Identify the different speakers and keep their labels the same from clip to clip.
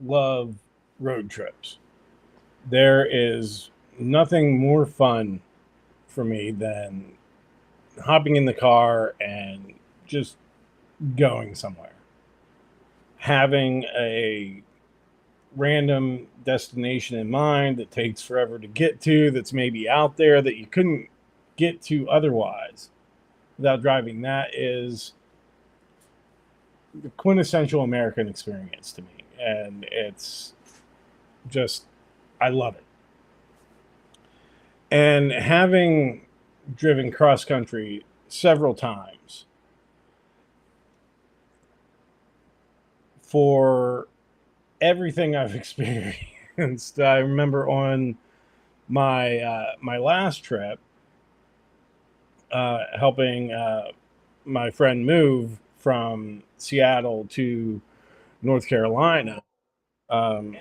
Speaker 1: love road trips. There is nothing more fun for me than hopping in the car and just going somewhere. Having a random destination in mind that takes forever to get to, that's maybe out there that you couldn't get to otherwise without driving, that is the quintessential American experience to me. And it's just, I love it. And having driven cross country several times, for everything I've experienced, I remember on my last trip, helping my friend move from Seattle to North Carolina. Um,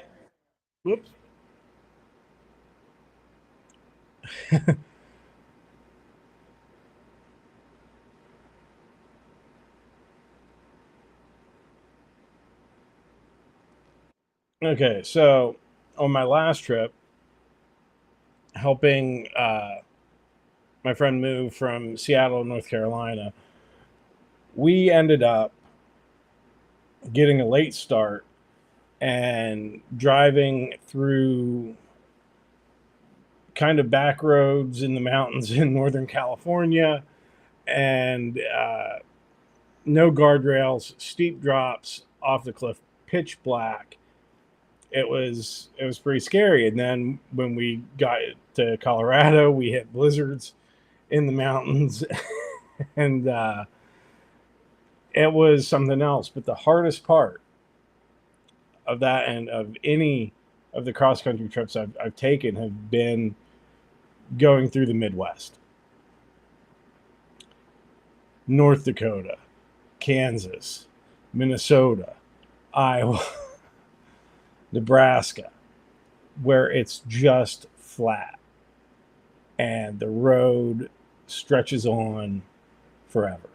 Speaker 1: whoops. Okay, so on my last trip, helping my friend move from Seattle to North Carolina, we ended up getting a late start and driving through kind of back roads in the mountains in Northern California, and no guardrails, steep drops off the cliff, pitch black. It was pretty scary. And then when we got to Colorado, we hit blizzards in the mountains, and it was something else. But the hardest part of that and of any of the cross country trips I've taken have been going through the Midwest, North Dakota, Kansas, Minnesota, Iowa, Nebraska, where it's just flat and the road stretches on forever.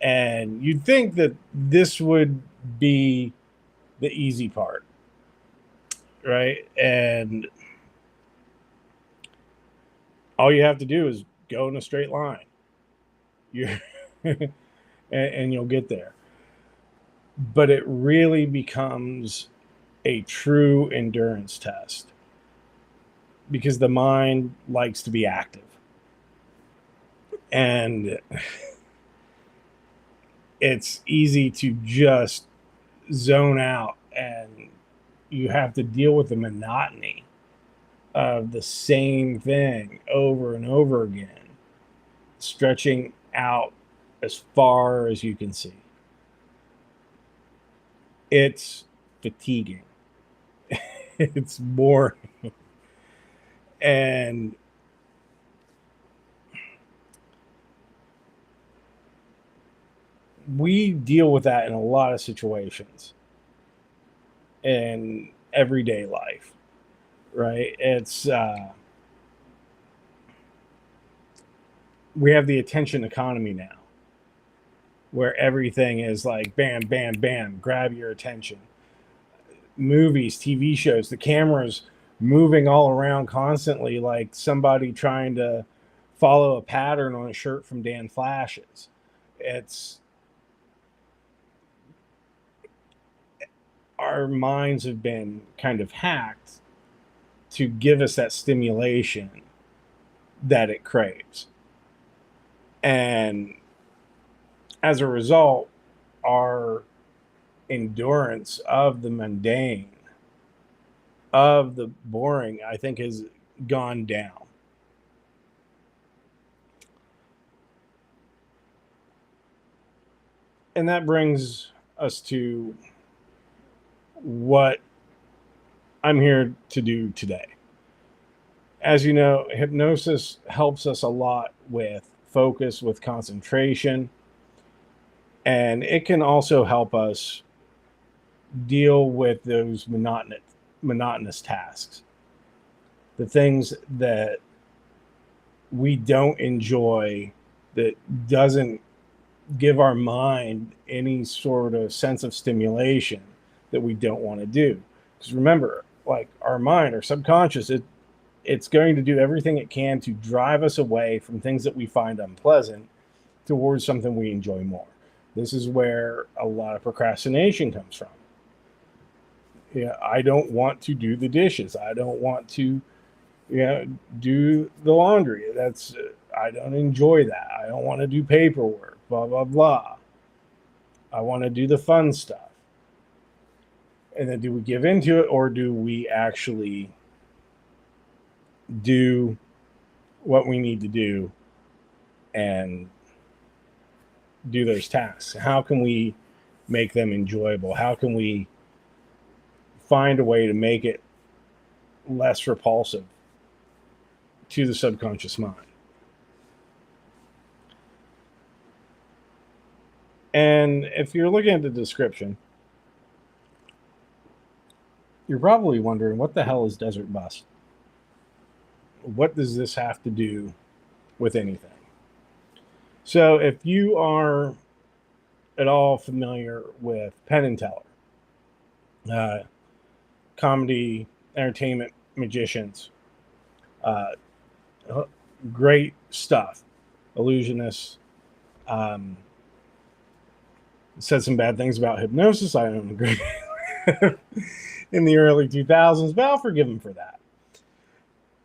Speaker 1: And you'd think that this would be the easy part, right? And all you have to do is go in a straight line. You're and you'll get there. But it really becomes a true endurance test because the mind likes to be active. And it's easy to just zone out, and you have to deal with the monotony of the same thing over and over again, stretching out as far as you can see. It's fatiguing. It's boring. And we deal with that in a lot of situations in everyday life, right? It's we have the attention economy now, where everything is like bam, bam, bam, grab your attention. Movies, TV shows, the camera's moving all around constantly, like somebody trying to follow a pattern on a shirt from Dan Flash's. It's Our minds have been kind of hacked to give us that stimulation that it craves. And as a result, our endurance of the mundane, of the boring, I think has gone down. And that brings us to what I'm here to do today. As you know, hypnosis helps us a lot with focus, with concentration, and it can also help us deal with those monotonous tasks, the things that we don't enjoy, that doesn't give our mind any sort of sense of stimulation, that we don't want to do. Because remember, like our mind, our subconscious, it's going to do everything it can to drive us away from things that we find unpleasant towards something we enjoy more. This is where a lot of procrastination comes from. Yeah, I don't want to do the dishes. I don't want to, do the laundry. I don't enjoy that. I don't want to do paperwork. Blah blah blah. I want to do the fun stuff. And then do we give into it, or do we actually do what we need to do and do those tasks? How can we make them enjoyable? How can we find a way to make it less repulsive to the subconscious mind? And if you're looking at the description, you're probably wondering, what the hell is Desert Bus? What does this have to do with anything? So if you are at all familiar with Penn and Teller, comedy, entertainment magicians, great stuff, illusionists, said some bad things about hypnosis. I don't agree in the early 2000s, but I'll forgive him for that.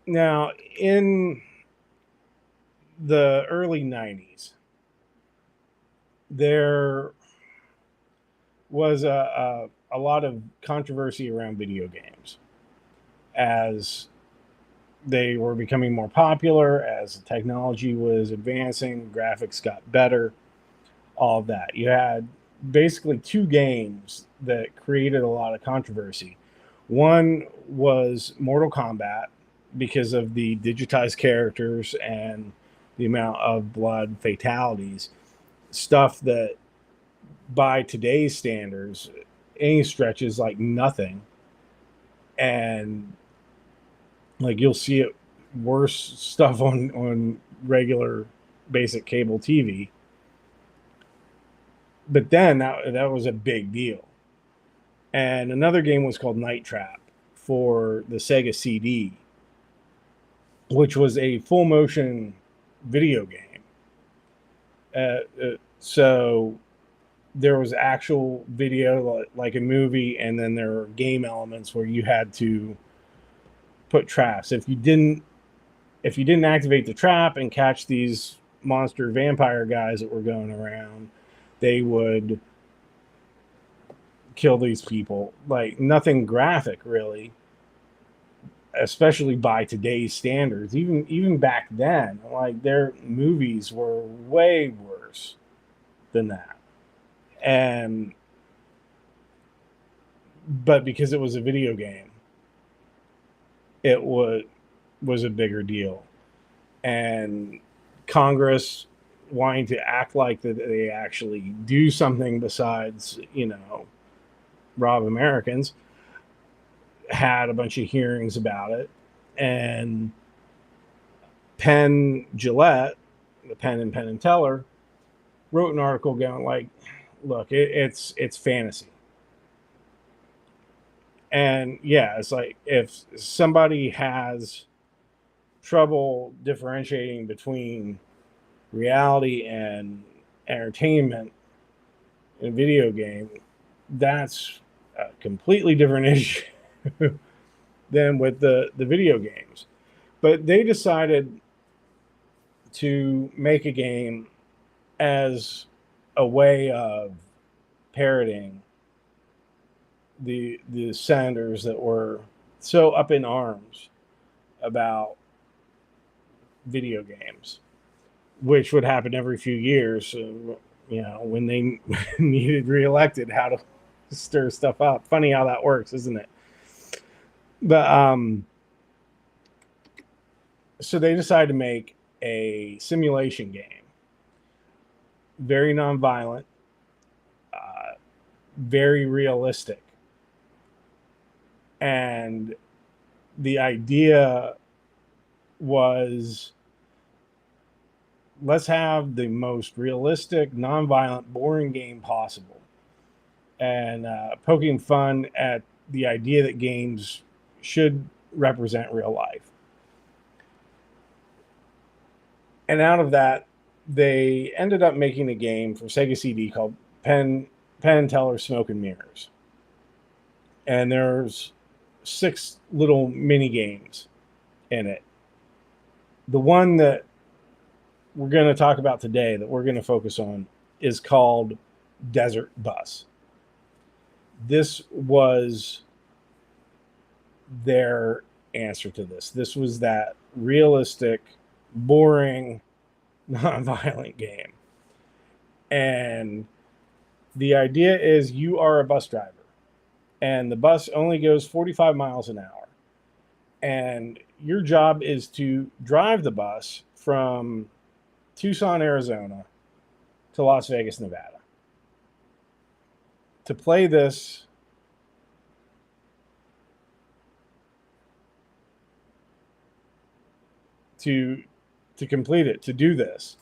Speaker 1: Now, in the early 90s, there was a lot of controversy around video games as they were becoming more popular, as the technology was advancing, graphics got better, all of that. You had basically two games that created a lot of controversy. One was Mortal Kombat, because of the digitized characters and the amount of blood fatalities, stuff that by today's standards, any stretch is like nothing. And like you'll see it worse stuff on regular basic cable TV. But then that was a big deal. And another game was called Night Trap for the Sega CD, which was a full motion video game. So there was actual video like a movie, and then there were game elements where you had to put traps. If you didn't activate the trap and catch these monster vampire guys that were going around, they would kill these people. Like nothing graphic really, especially by today's standards. Even back then, like their movies were way worse than that. But because it was a video game, it was a bigger deal. And Congress, wanting to act like that they actually do something besides, rob Americans, had a bunch of hearings about it. And Penn Jillette, the Penn and Teller, wrote an article going like, look, it's fantasy. And yeah, it's like if somebody has trouble differentiating between reality and entertainment in a video game, that's a completely different issue than with the video games. But they decided to make a game as a way of parroting the senators that were so up in arms about video games, which would happen every few years, when they needed reelected, how to stir stuff up. Funny how that works, isn't it? But so they decided to make a simulation game, very nonviolent, very realistic. And the idea was, let's have the most realistic, nonviolent, boring game possible. and poking fun at the idea that games should represent real life. And out of that, they ended up making a game for Sega CD called Penn Teller Smoke and Mirrors. And there's 6 little mini games in it. The one that we're going to talk about today, that we're going to focus on, is called Desert Bus. This was their answer to this. This was that realistic, boring, non-violent game. And the idea is you are a bus driver, and the bus only goes 45 miles an hour. And your job is to drive the bus from Tucson, Arizona to Las Vegas, Nevada. To play this, to complete it, to do this,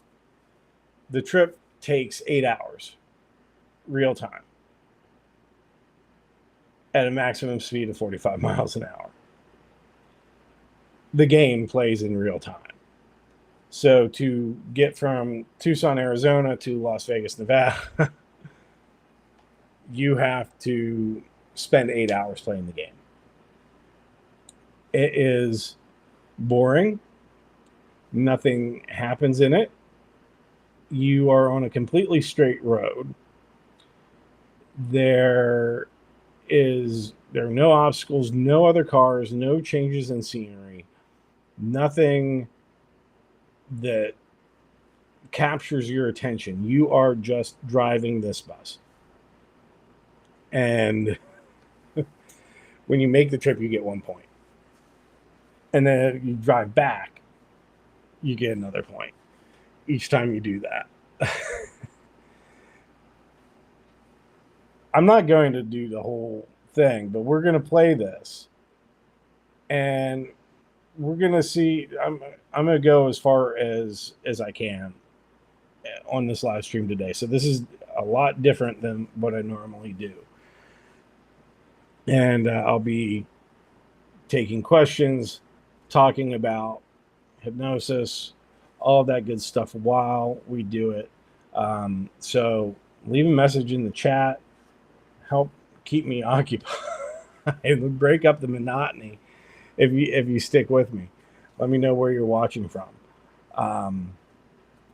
Speaker 1: the trip takes 8 hours, real time, at a maximum speed of 45 miles an hour. The game plays in real time. So to get from Tucson, Arizona to Las Vegas, Nevada, you have to spend 8 hours playing the game. It is boring. Nothing happens in it. You are on a completely straight road. There are no obstacles, no other cars, no changes in scenery, nothing that captures your attention. You are just driving this bus. And when you make the trip, you get 1 point. And then you drive back, you get another point each time you do that. I'm not going to do the whole thing, but we're going to play this. And we're going to see, I'm going to go as far as I can on this live stream today. So this is a lot different than what I normally do. And I'll be taking questions, talking about hypnosis, all that good stuff while we do it. So leave a message in the chat. Help keep me occupied. Break up the monotony if you stick with me. Let me know where you're watching from,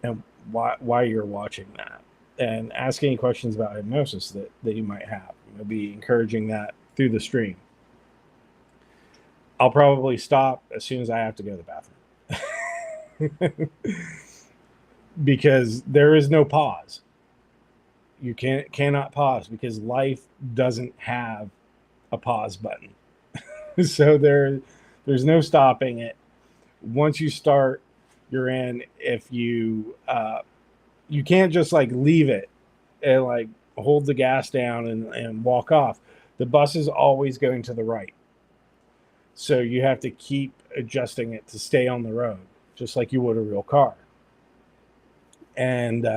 Speaker 1: and why you're watching that, and ask any questions about hypnosis that you might have. I'll be encouraging that through the stream. I'll probably stop as soon as I have to go to the bathroom. Because there is no pause. You cannot pause, because life doesn't have a pause button. So there's no stopping it. Once you start, you're in. If you can't just like leave it and like hold the gas down and walk off. The bus is always going to the right. So you have to keep adjusting it to stay on the road, just like you would a real car. And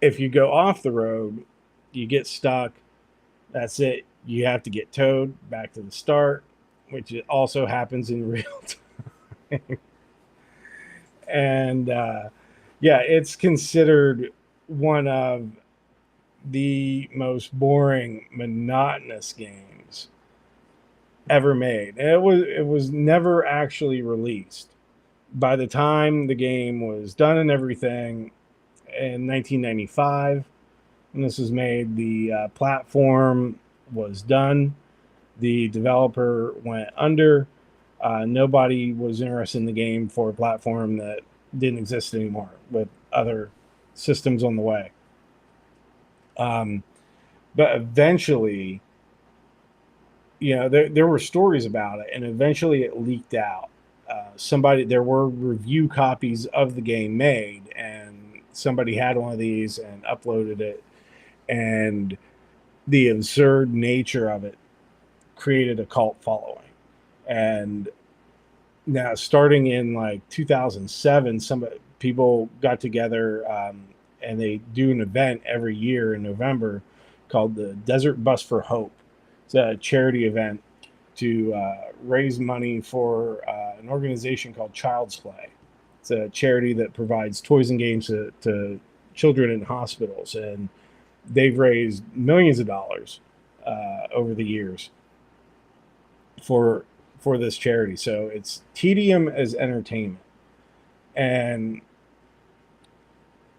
Speaker 1: if you go off the road, you get stuck. That's it. You have to get towed back to the start, which also happens in real time. And yeah, it's considered one of the most boring, monotonous games ever made. And it was never actually released. By the time the game was done and everything, in 1995, and this was made, the platform was done. The developer went under. Nobody was interested in the game for a platform that didn't exist anymore, with other systems on the way. But eventually, there were stories about it, and eventually it leaked out. There were review copies of the game made, and somebody had one of these and uploaded it, and the absurd nature of it created a cult following. And now, starting in like 2007, some people got together and they do an event every year in November called the Desert Bus for Hope. It's a charity event to raise money for an organization called Child's Play. It's a charity that provides toys and games to children in hospitals, and they've raised millions of dollars over the years for this charity. So it's tedium as entertainment. And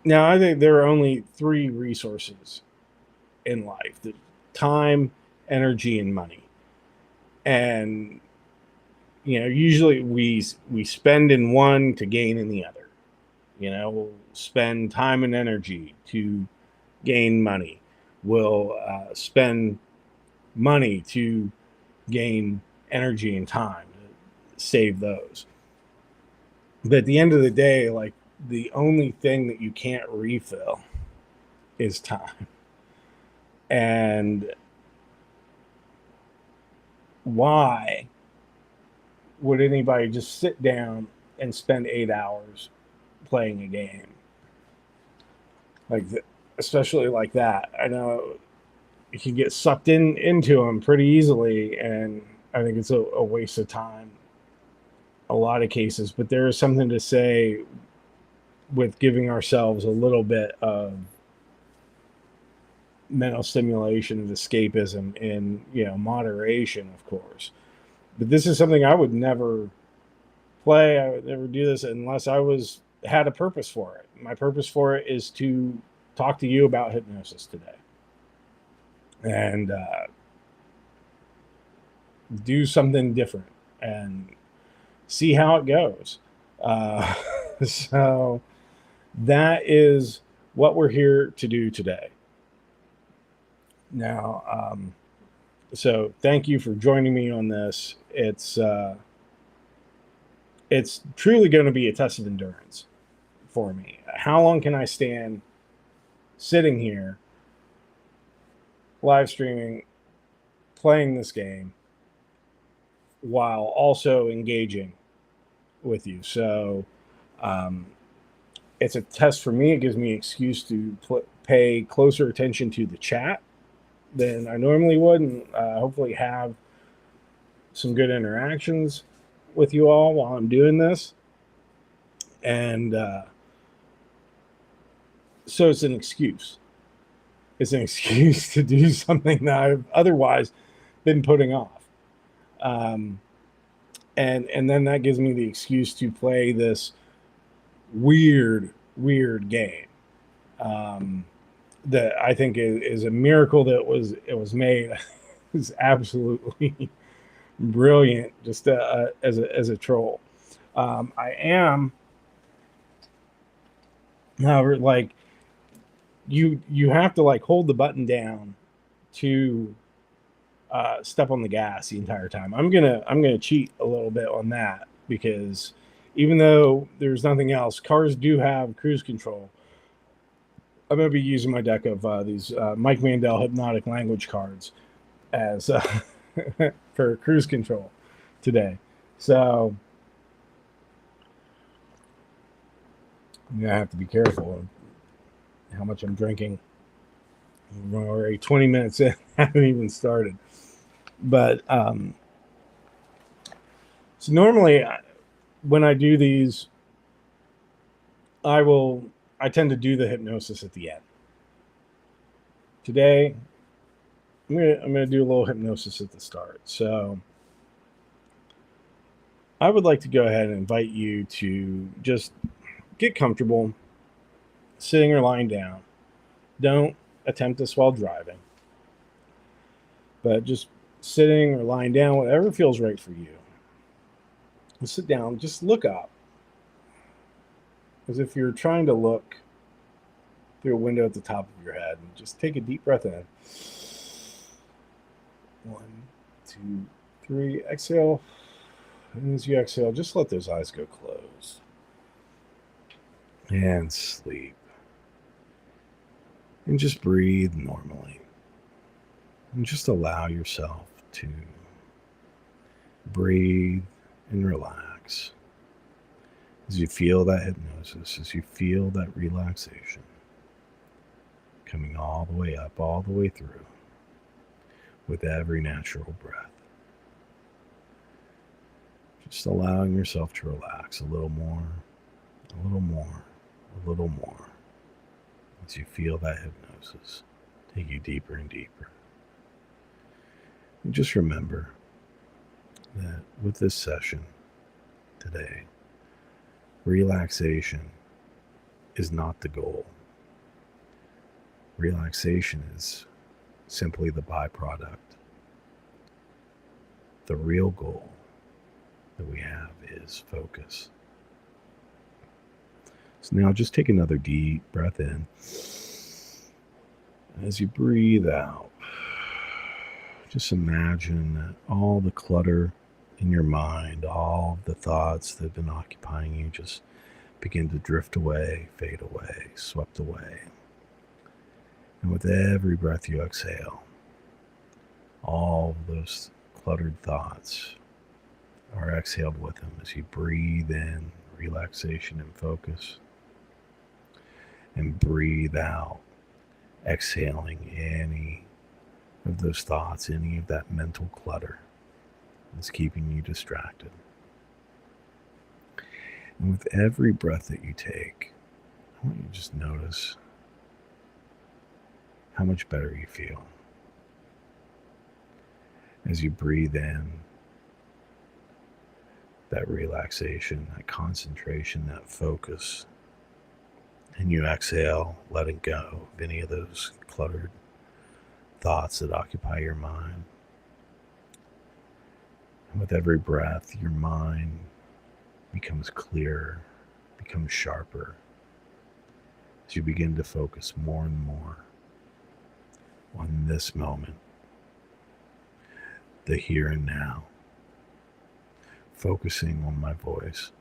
Speaker 1: now I think there are only three resources in life: the time, energy, and money. And usually we spend in one to gain in the other. We'll spend time and energy to gain money. We'll spend money to gain energy and time, to save those. But at the end of the day, like, the only thing that you can't refill is time. And why would anybody just sit down and spend 8 hours playing a game especially like that? I know you can get sucked into them pretty easily, and I think it's a waste of time a lot of cases. But there is something to say with giving ourselves a little bit of mental stimulation, of escapism, in moderation, of course. But this is something I would never play. I would never do this unless I had a purpose for it. My purpose for it is to talk to you about hypnosis today, and do something different and see how it goes. So that is what we're here to do today. Now, so thank you for joining me on this. It's truly going to be a test of endurance for me. How long can I stand sitting here, live streaming, playing this game, while also engaging with you? So it's a test for me. It gives me an excuse to pay closer attention to the chat than I normally would, and hopefully have some good interactions with you all while I'm doing this. And so it's an excuse. It's an excuse to do something that I've otherwise been putting off. And then that gives me the excuse to play this weird game that I think is a miracle that it was made. It's absolutely brilliant, just as a troll. I am, however, like, you have to like hold the button down to step on the gas the entire time. I'm gonna cheat a little bit on that, because even though there's nothing else, cars do have cruise control. I'm going to be using my deck of these Mike Mandel hypnotic language cards as for cruise control today. So I'm going to have to be careful of how much I'm drinking. We're already 20 minutes in, haven't even started. But so normally when I do these, I tend to do the hypnosis at the end. Today, I'm gonna do a little hypnosis at the start. So I would like to go ahead and invite you to just get comfortable, sitting or lying down. Don't attempt this while driving, but just sitting or lying down, whatever feels right for you. And sit down, just look up, as if you're trying to look through a window at the top of your head, and just take a deep breath in. 1, 2, 3, exhale. And as you exhale, just let those eyes go closed. And sleep. And just breathe normally. And just allow yourself to breathe and relax as you feel that hypnosis, as you feel that relaxation. coming all the way up, all the way through, with every natural breath. Just allowing yourself to relax a little more, a little more, a little more, as you feel that hypnosis take you deeper and deeper. And just remember that with this session today, relaxation is not the goal. Relaxation is simply the byproduct. The real goal that we have is focus. So now just take another deep breath in. As you breathe out, just imagine that all the clutter in your mind, all of the thoughts that have been occupying you just begin to drift away, fade away, swept away. And with every breath you exhale, all of those cluttered thoughts are exhaled with them as you breathe in relaxation and focus, and breathe out, exhaling any of those thoughts, any of that mental clutter that's keeping you distracted. And with every breath that you take, I want you to just notice how much better you feel. As you breathe in that relaxation, that concentration, that focus, and you exhale, letting go of any of those cluttered thoughts that occupy your mind. And with every breath, your mind becomes clearer, becomes sharper, as you begin to focus more and more on this moment, the here and now, focusing on my voice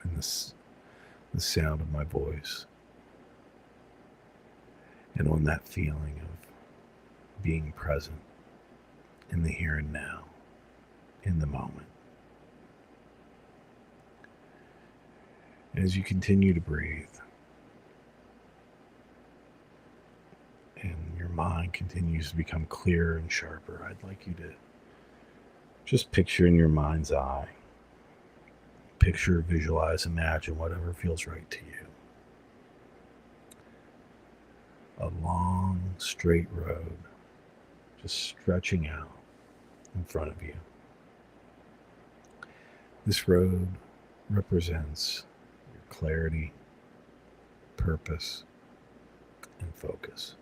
Speaker 1: and the sound of my voice, and on that feeling of being present in the here and now, in the moment. As you continue to breathe, and your mind continues to become clearer and sharper, I'd like you to just picture in your mind's eye, picture, visualize, imagine whatever feels right to you. A long, straight road just stretching out in front of you. This road represents your clarity, purpose, and focus.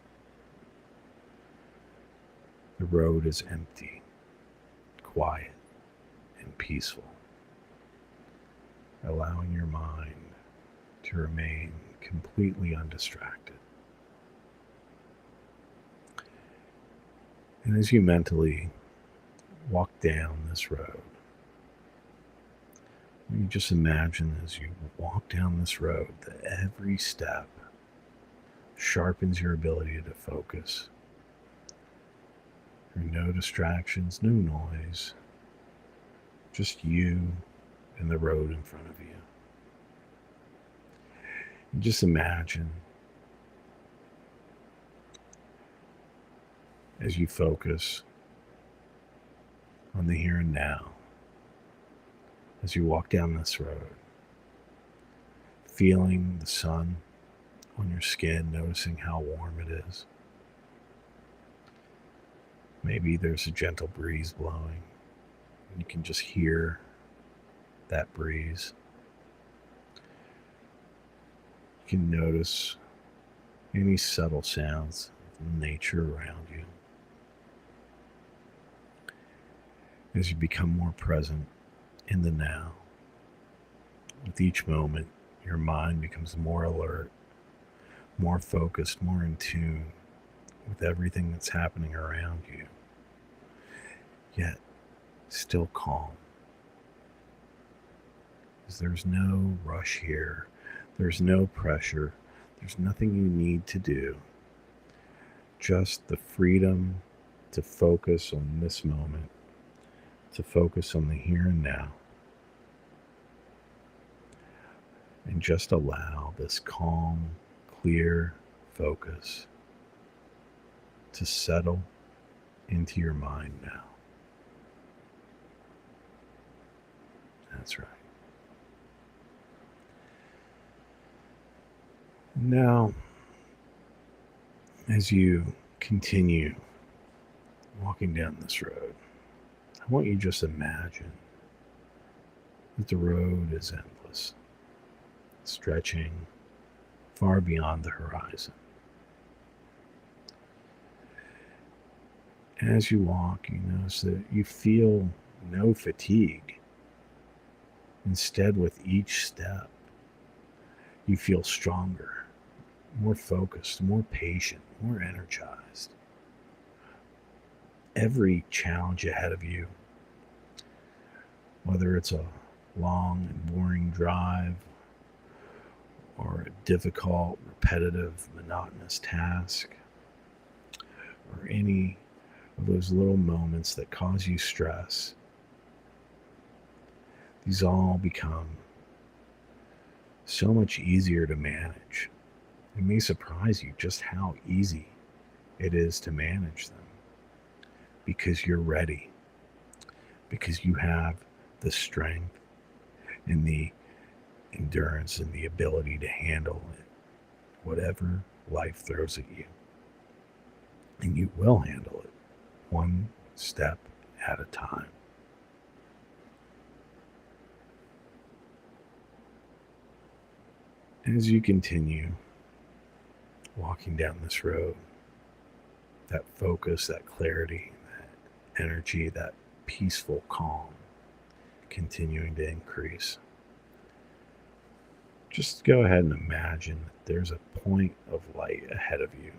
Speaker 1: The road is empty, quiet, and peaceful, allowing your mind to remain completely undistracted. And as you mentally walk down this road, you just imagine as you walk down this road that every step sharpens your ability to focus. There are no distractions, no noise, just you and the road in front of you. And just imagine as you focus on the here and now, as you walk down this road, feeling the sun on your skin, noticing how warm it is. Maybe there's a gentle breeze blowing, and you can just hear that breeze. You can notice any subtle sounds of nature around you. As you become more present in the now, with each moment, your mind becomes more alert, more focused, more in tune with everything that's happening around you, yet still calm. Because there's no rush here, there's no pressure, there's nothing you need to do, just the freedom to focus on this moment, to focus on the here and now, and just allow this calm, clear focus to settle into your mind now. That's right. Now, as you continue walking down this road, I want you to just imagine that the road is endless, stretching far beyond the horizon. As you walk, you notice that you feel no fatigue. Instead, with each step, you feel stronger, more focused, more patient, more energized. Every challenge ahead of you, whether it's a long and boring drive or a difficult, repetitive, monotonous task, or any of those little moments that cause you stress, these all become so much easier to manage. It may surprise you just how easy it is to manage them because you're ready, because you have the strength and the endurance and the ability to handle it, whatever life throws at you. And you will handle it one step at a time. As you continue walking down this road, that focus, that clarity, that energy, that peaceful calm continuing to increase. Just go ahead and imagine that there's a point of light ahead of you,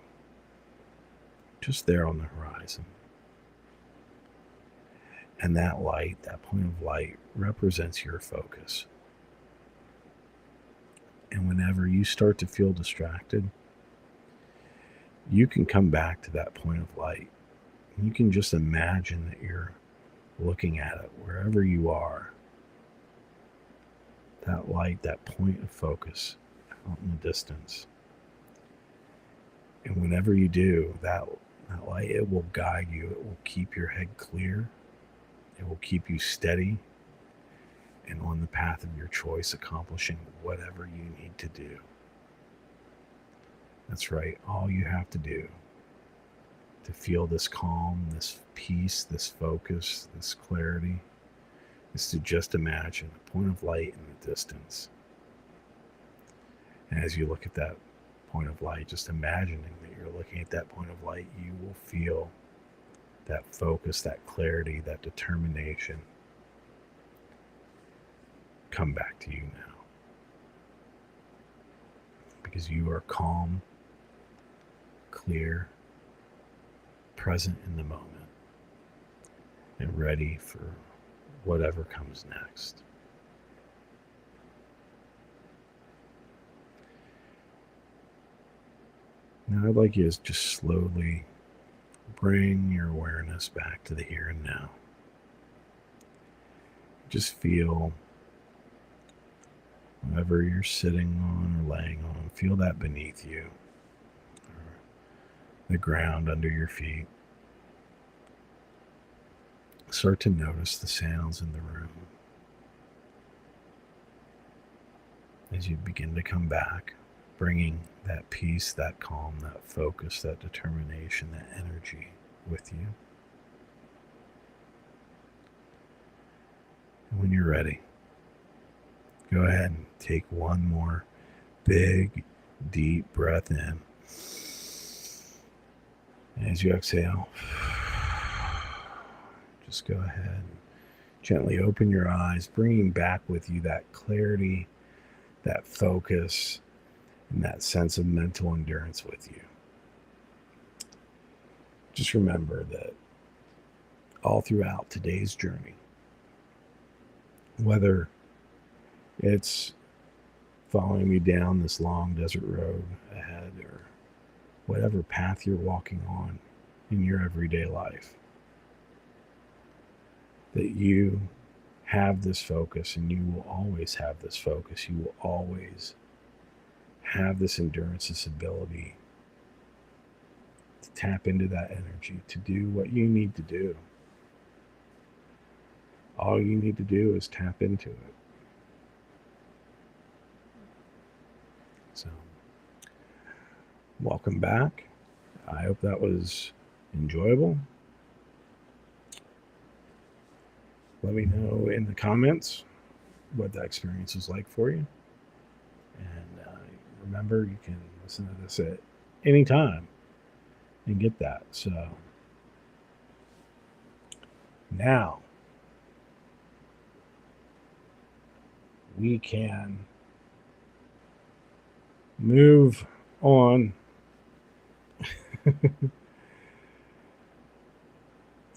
Speaker 1: just there on the horizon. And that light, that point of light, represents your focus. And whenever you start to feel distracted, you can come back to that point of light. You can just imagine that you're looking at it wherever you are. That light, that point of focus out in the distance. And whenever you do, that light, it will guide you. It will keep your head clear. It will keep you steady and on the path of your choice, accomplishing whatever you need to do. That's right. All you have to do to feel this calm, this peace, this focus, this clarity is to just imagine a point of light in the distance. And as you look at that point of light, just imagining that you're looking at that point of light, you will feel that focus, that clarity, that determination come back to you now. Because you are calm, clear, present in the moment, and ready for whatever comes next. Now I'd like you to just slowly bring your awareness back to the here and now. Just feel whatever you're sitting on or laying on, feel that beneath you, or the ground under your feet. Start to notice the sounds in the room. As you begin to come back, bringing that peace, that calm, that focus, that determination, that energy with you. And when you're ready, go ahead and take one more big, deep breath in. As you exhale, just go ahead and gently open your eyes, bringing back with you that clarity, that focus, and that sense of mental endurance with you. Just remember that all throughout today's journey, whether it's following me down this long desert road ahead or whatever path you're walking on in your everyday life, that you have this focus, and you will always have this focus. You will always have this endurance, this ability to tap into that energy, to do what you need to do. All you need to do is tap into it. So, welcome back. I hope that was enjoyable. Let me know in the comments what that experience was like for you. And remember, you can listen to this at any time and get that. So now we can move on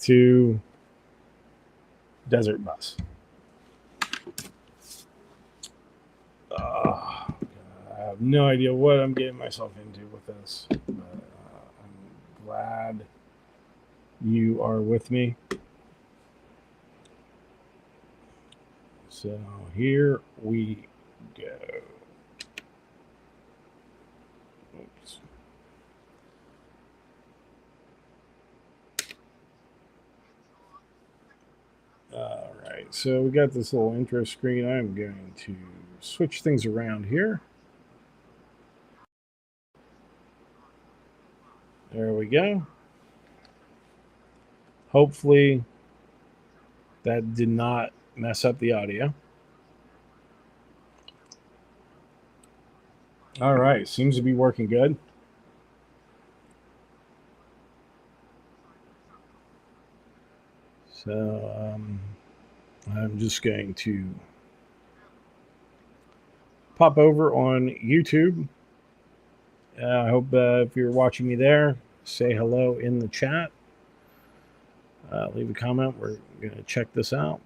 Speaker 1: to Desert Bus. I have no idea what I'm getting myself into with this, but I'm glad you are with me. So here we go. Oops. All right, so we got this little intro screen. I'm going to switch things around here. There we go. Hopefully that did not mess up the audio. All right, seems to be working good. So I'm just going to pop over on YouTube. I hope if you're watching me there, say hello in the chat. Leave a comment. We're going to check this out.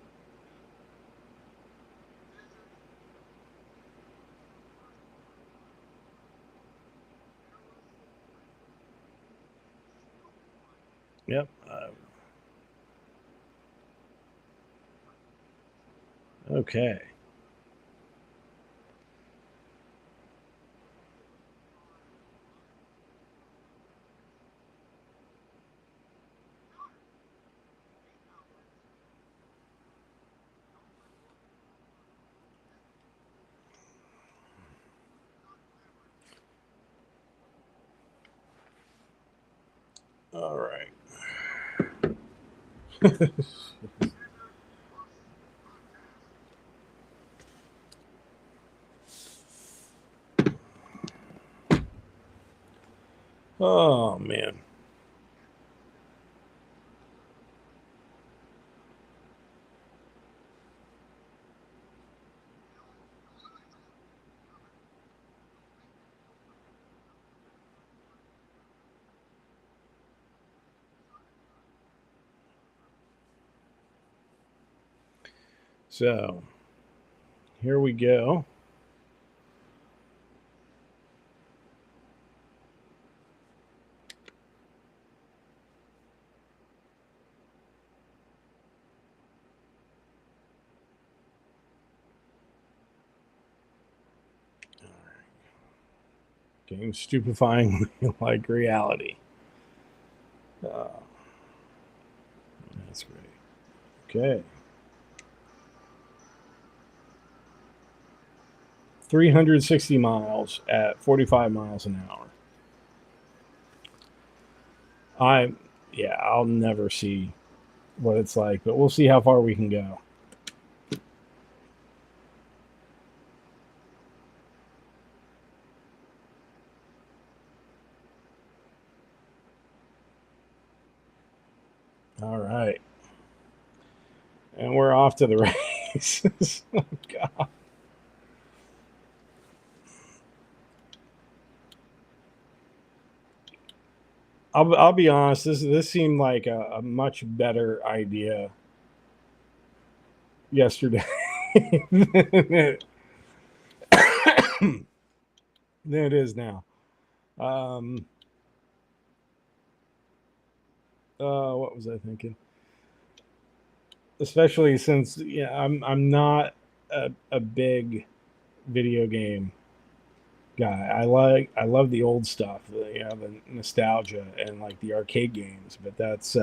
Speaker 1: Yep. Okay. All right. Oh, man. So, here we go. Game stupefyingly like reality. That's great. Okay. 360 miles at 45 miles an hour. I'll never see what it's like, but we'll see how far we can go. All right. And we're off to the races. Oh, God. I'll be honest. This seemed like a much better idea yesterday than it is now. What was I thinking? Especially since I'm not a big video game guy. I love the old stuff, the nostalgia and like the arcade games. But that's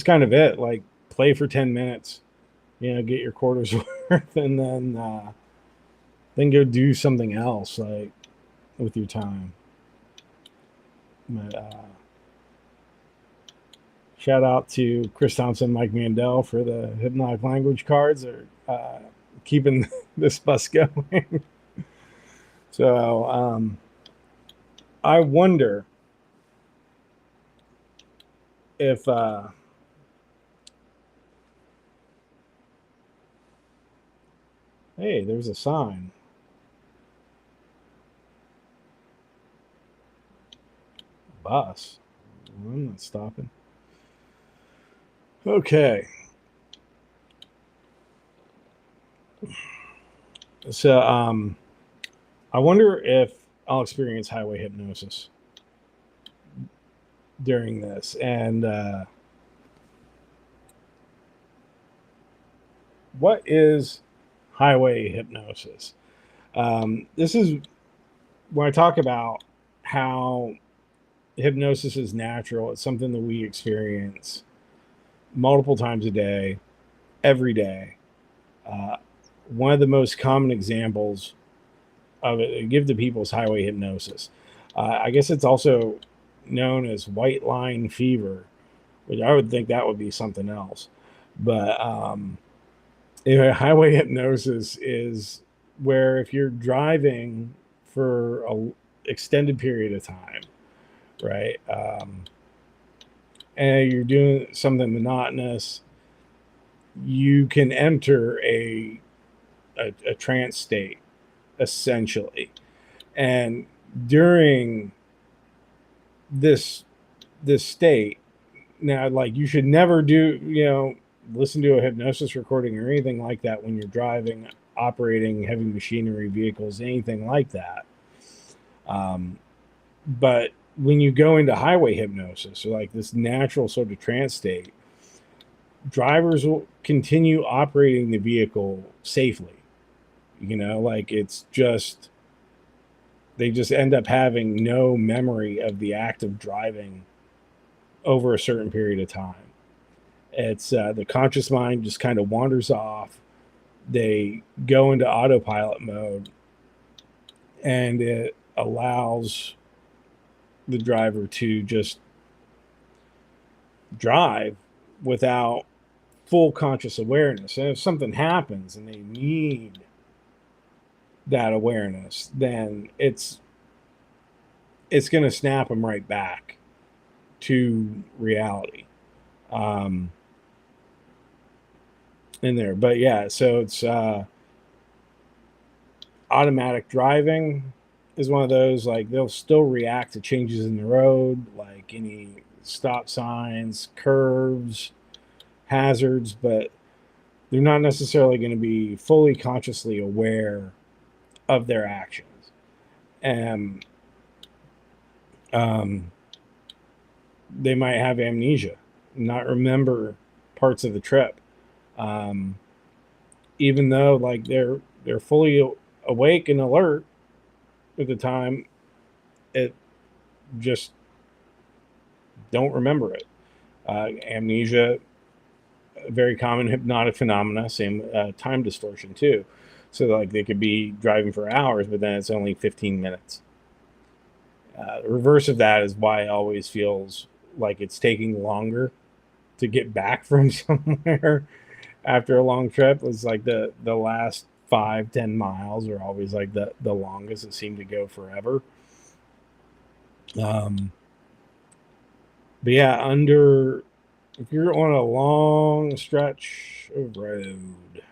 Speaker 1: kind of it. Like play for 10 minutes, get your quarters worth, and then go do something else like with your time. But shout out to Chris Thompson, Mike Mandel for the hypnotic language cards. They're keeping this bus going. So I wonder if hey, there's a sign. Bus. I'm not stopping. Okay. So I wonder if I'll experience highway hypnosis during this. And what is highway hypnosis? This is when I talk about how hypnosis is natural. It's something that we experience multiple times a day, every day. One of the most common examples of it I give to people is highway hypnosis. I guess it's also known as white line fever, which I would think that would be something else. But highway hypnosis is where if you're driving for an extended period of time, right, and you're doing something monotonous, you can enter a trance state, essentially. And during this state, now, like, you should never listen to a hypnosis recording or anything like that when you're driving, operating heavy machinery, vehicles, anything like that. But when you go into highway hypnosis, or like this natural sort of trance state, drivers will continue operating the vehicle safely. Like it's just, they just end up having no memory of the act of driving over a certain period of time. It's the conscious mind just kind of wanders off. They go into autopilot mode, and it allows the driver to just drive without full conscious awareness. And if something happens and they need that awareness, then it's going to snap them right back to reality in there. But yeah, so it's automatic driving is one of those, like, they'll still react to changes in the road, like any stop signs, curves, hazards, but they're not necessarily going to be fully consciously aware of their actions. And they might have amnesia, not remember parts of the trip, even though like they're fully awake and alert at the time. It just don't remember it. Amnesia, a very common hypnotic phenomena. Same time distortion too. So like they could be driving for hours, but then it's only 15 minutes. The reverse of that is why it always feels like it's taking longer to get back from somewhere after a long trip. It's like the last 5-10 miles are always like the longest. It seemed to go forever. But yeah, if you're on a long stretch of road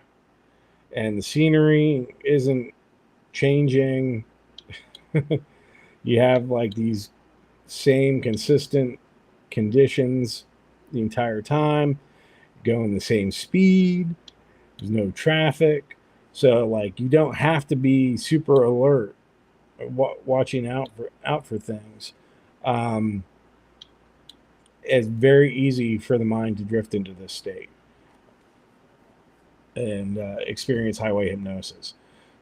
Speaker 1: and the scenery isn't changing, you have like these same consistent conditions the entire time, going the same speed, there's no traffic, so like you don't have to be super alert, watching out for things. It's very easy for the mind to drift into this state and experience highway hypnosis.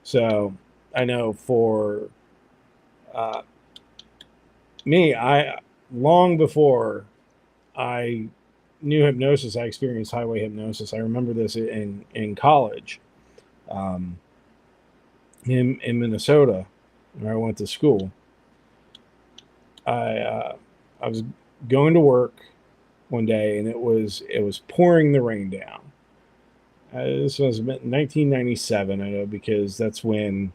Speaker 1: So I know for uh, me, I long before I knew hypnosis, I experienced highway hypnosis. I remember this in college, um, in Minnesota, where I went to school. I was going to work one day, and it was pouring the rain down. This was 1997, I know, because that's when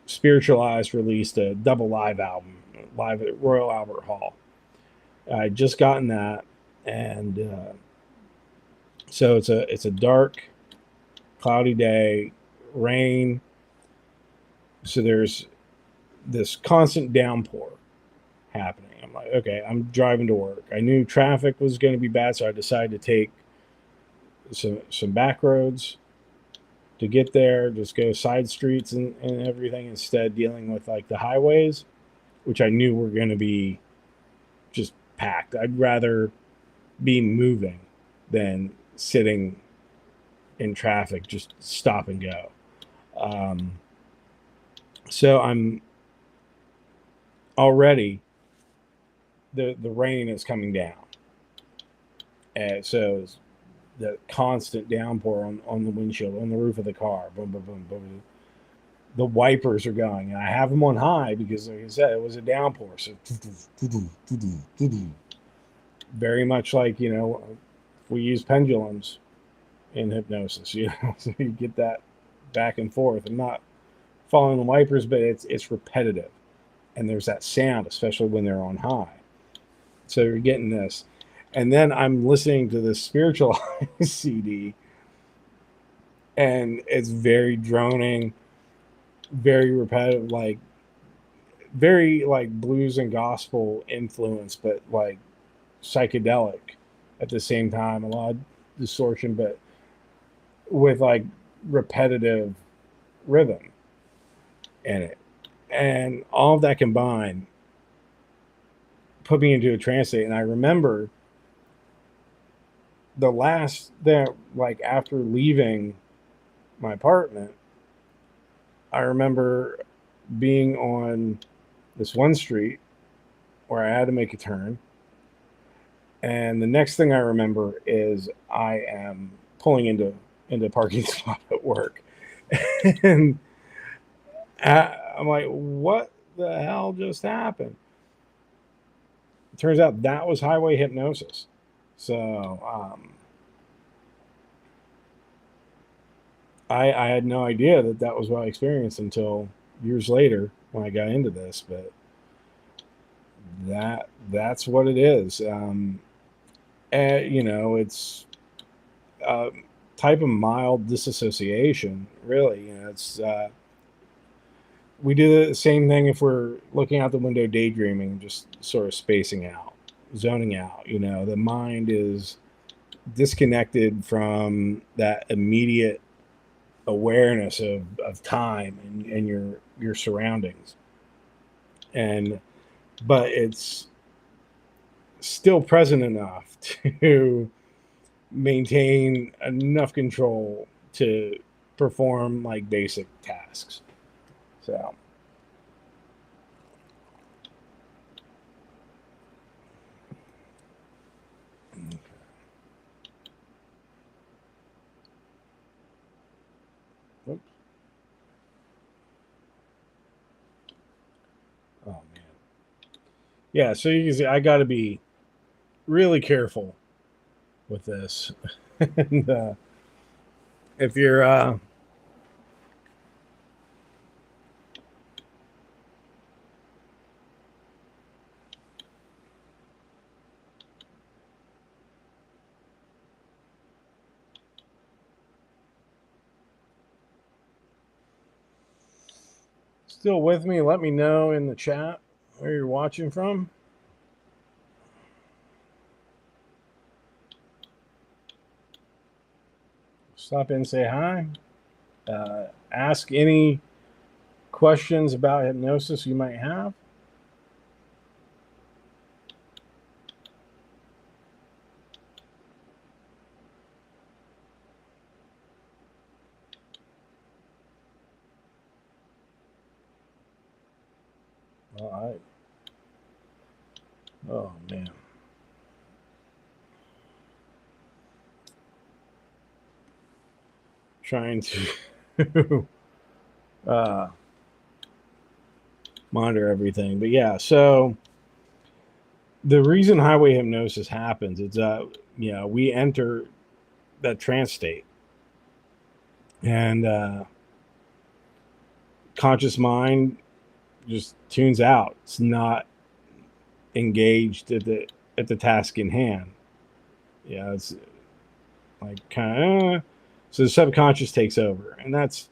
Speaker 1: Spiritualized released a double live album, live at Royal Albert Hall. I'd just gotten that, and so it's a dark, cloudy day, rain. So there's this constant downpour happening. I'm like, okay, I'm driving to work. I knew traffic was going to be bad, so I decided to take some back roads to get there. Just go side streets and everything instead, dealing with like the highways, which I knew were going to be just packed. I'd rather be moving than sitting in traffic, just stop and go. So I'm already, the rain is coming down, and so the constant downpour on the windshield, on the roof of the car, boom, boom, boom, boom. The wipers are going, and I have them on high because, like I said, it was a downpour. So very much like, we use pendulums in hypnosis, so you get that back and forth. I'm not following the wipers, but it's repetitive, and there's that sound, especially when they're on high. So you're getting this, and then I'm listening to this Spiritualized CD, and it's very droning, very repetitive, like very like blues and gospel influence, but like psychedelic at the same time. A lot of distortion, but with like repetitive rhythm in it, and all of that combined put me into a trance state. And I remember like after leaving my apartment, I remember being on this one street where I had to make a turn. And the next thing I remember is I am pulling into a parking spot at work. And I'm like, what the hell just happened? It turns out that was highway hypnosis. So I had no idea that was what I experienced until years later when I got into this. But that's what it is. And it's a type of mild disassociation, really. It's we do the same thing if we're looking out the window daydreaming, just sort of spacing out, zoning out. The mind is disconnected from that immediate awareness of time and your surroundings, but it's still present enough to maintain enough control to perform like basic tasks. So oops. Oh man. Yeah, so you can see I got to be really careful with this. And if you're still with me, let me know in the chat where you're watching from. Stop in, say hi. Ask any questions about hypnosis you might have. All right. Oh man. Trying to uh, monitor everything, but yeah. So the reason highway hypnosis happens is we enter that trance state, and conscious mind just tunes out. It's not engaged at the task in hand. Yeah, it's like kind of so the subconscious takes over, and that's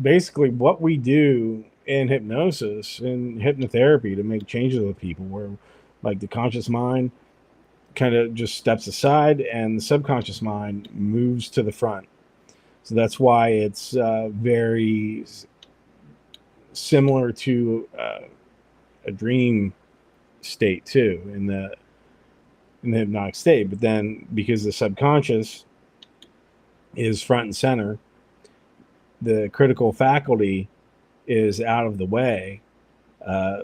Speaker 1: basically what we do in hypnosis and hypnotherapy to make changes with people. Where like the conscious mind kind of just steps aside, and the subconscious mind moves to the front. So that's why it's very similar to a dream state too in the hypnotic state. But then because the subconscious is front and center, the critical faculty is out of the way. Uh,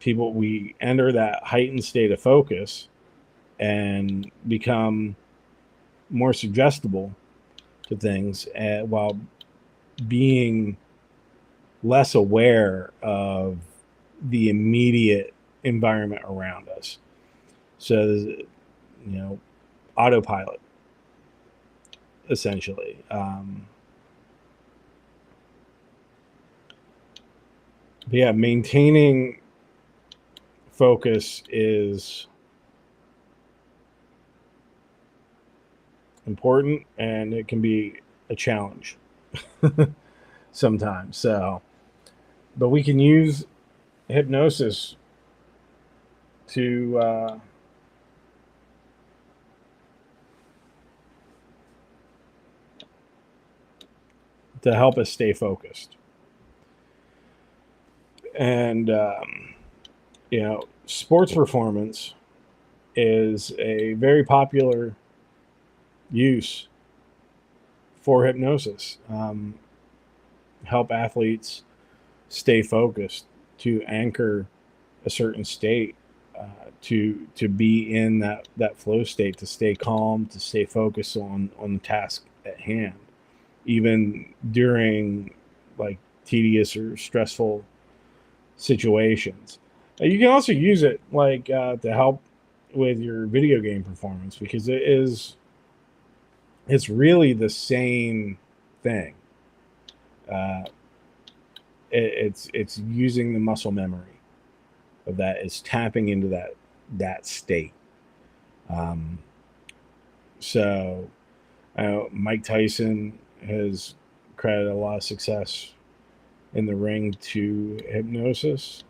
Speaker 1: we enter that heightened state of focus and become more suggestible to things while being less aware of the immediate environment around us. So, autopilot, essentially. But yeah, maintaining focus is important, and it can be a challenge sometimes. So, but we can use hypnosis to help us stay focused. And sports performance is a very popular use for hypnosis. Help athletes stay focused, to anchor a certain state, to be in that flow state, to stay calm, to stay focused on the task at hand, even during like tedious or stressful situations. You can also use it like to help with your video game performance, because it's really the same thing. Uh, it's using the muscle memory of that. It's tapping into that state. Um, so Mike Tyson has credited a lot of success in the ring to hypnosis.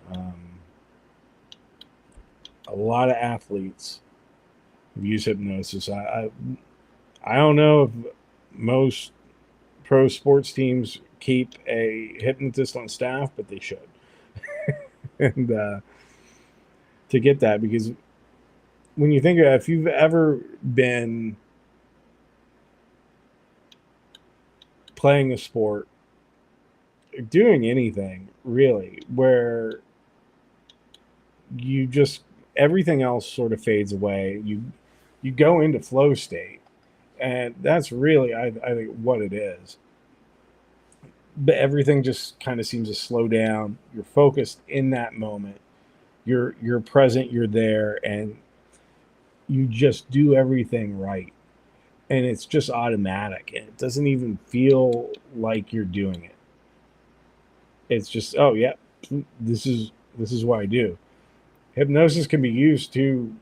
Speaker 1: A lot of athletes use hypnosis. I don't know if most pro sports teams keep a hypnotist on staff, but they should. And to get that, because when you think of it, if you've ever been playing a sport, doing anything really, where you just everything else sort of fades away, you go into flow state, and that's really I think what it is. But everything just kind of seems to slow down. You're focused in that moment. You're present. You're there, and you just do everything right, and it's just automatic, and it doesn't even feel like you're doing it. It's just, oh yeah, this is what I do. Hypnosis can be used to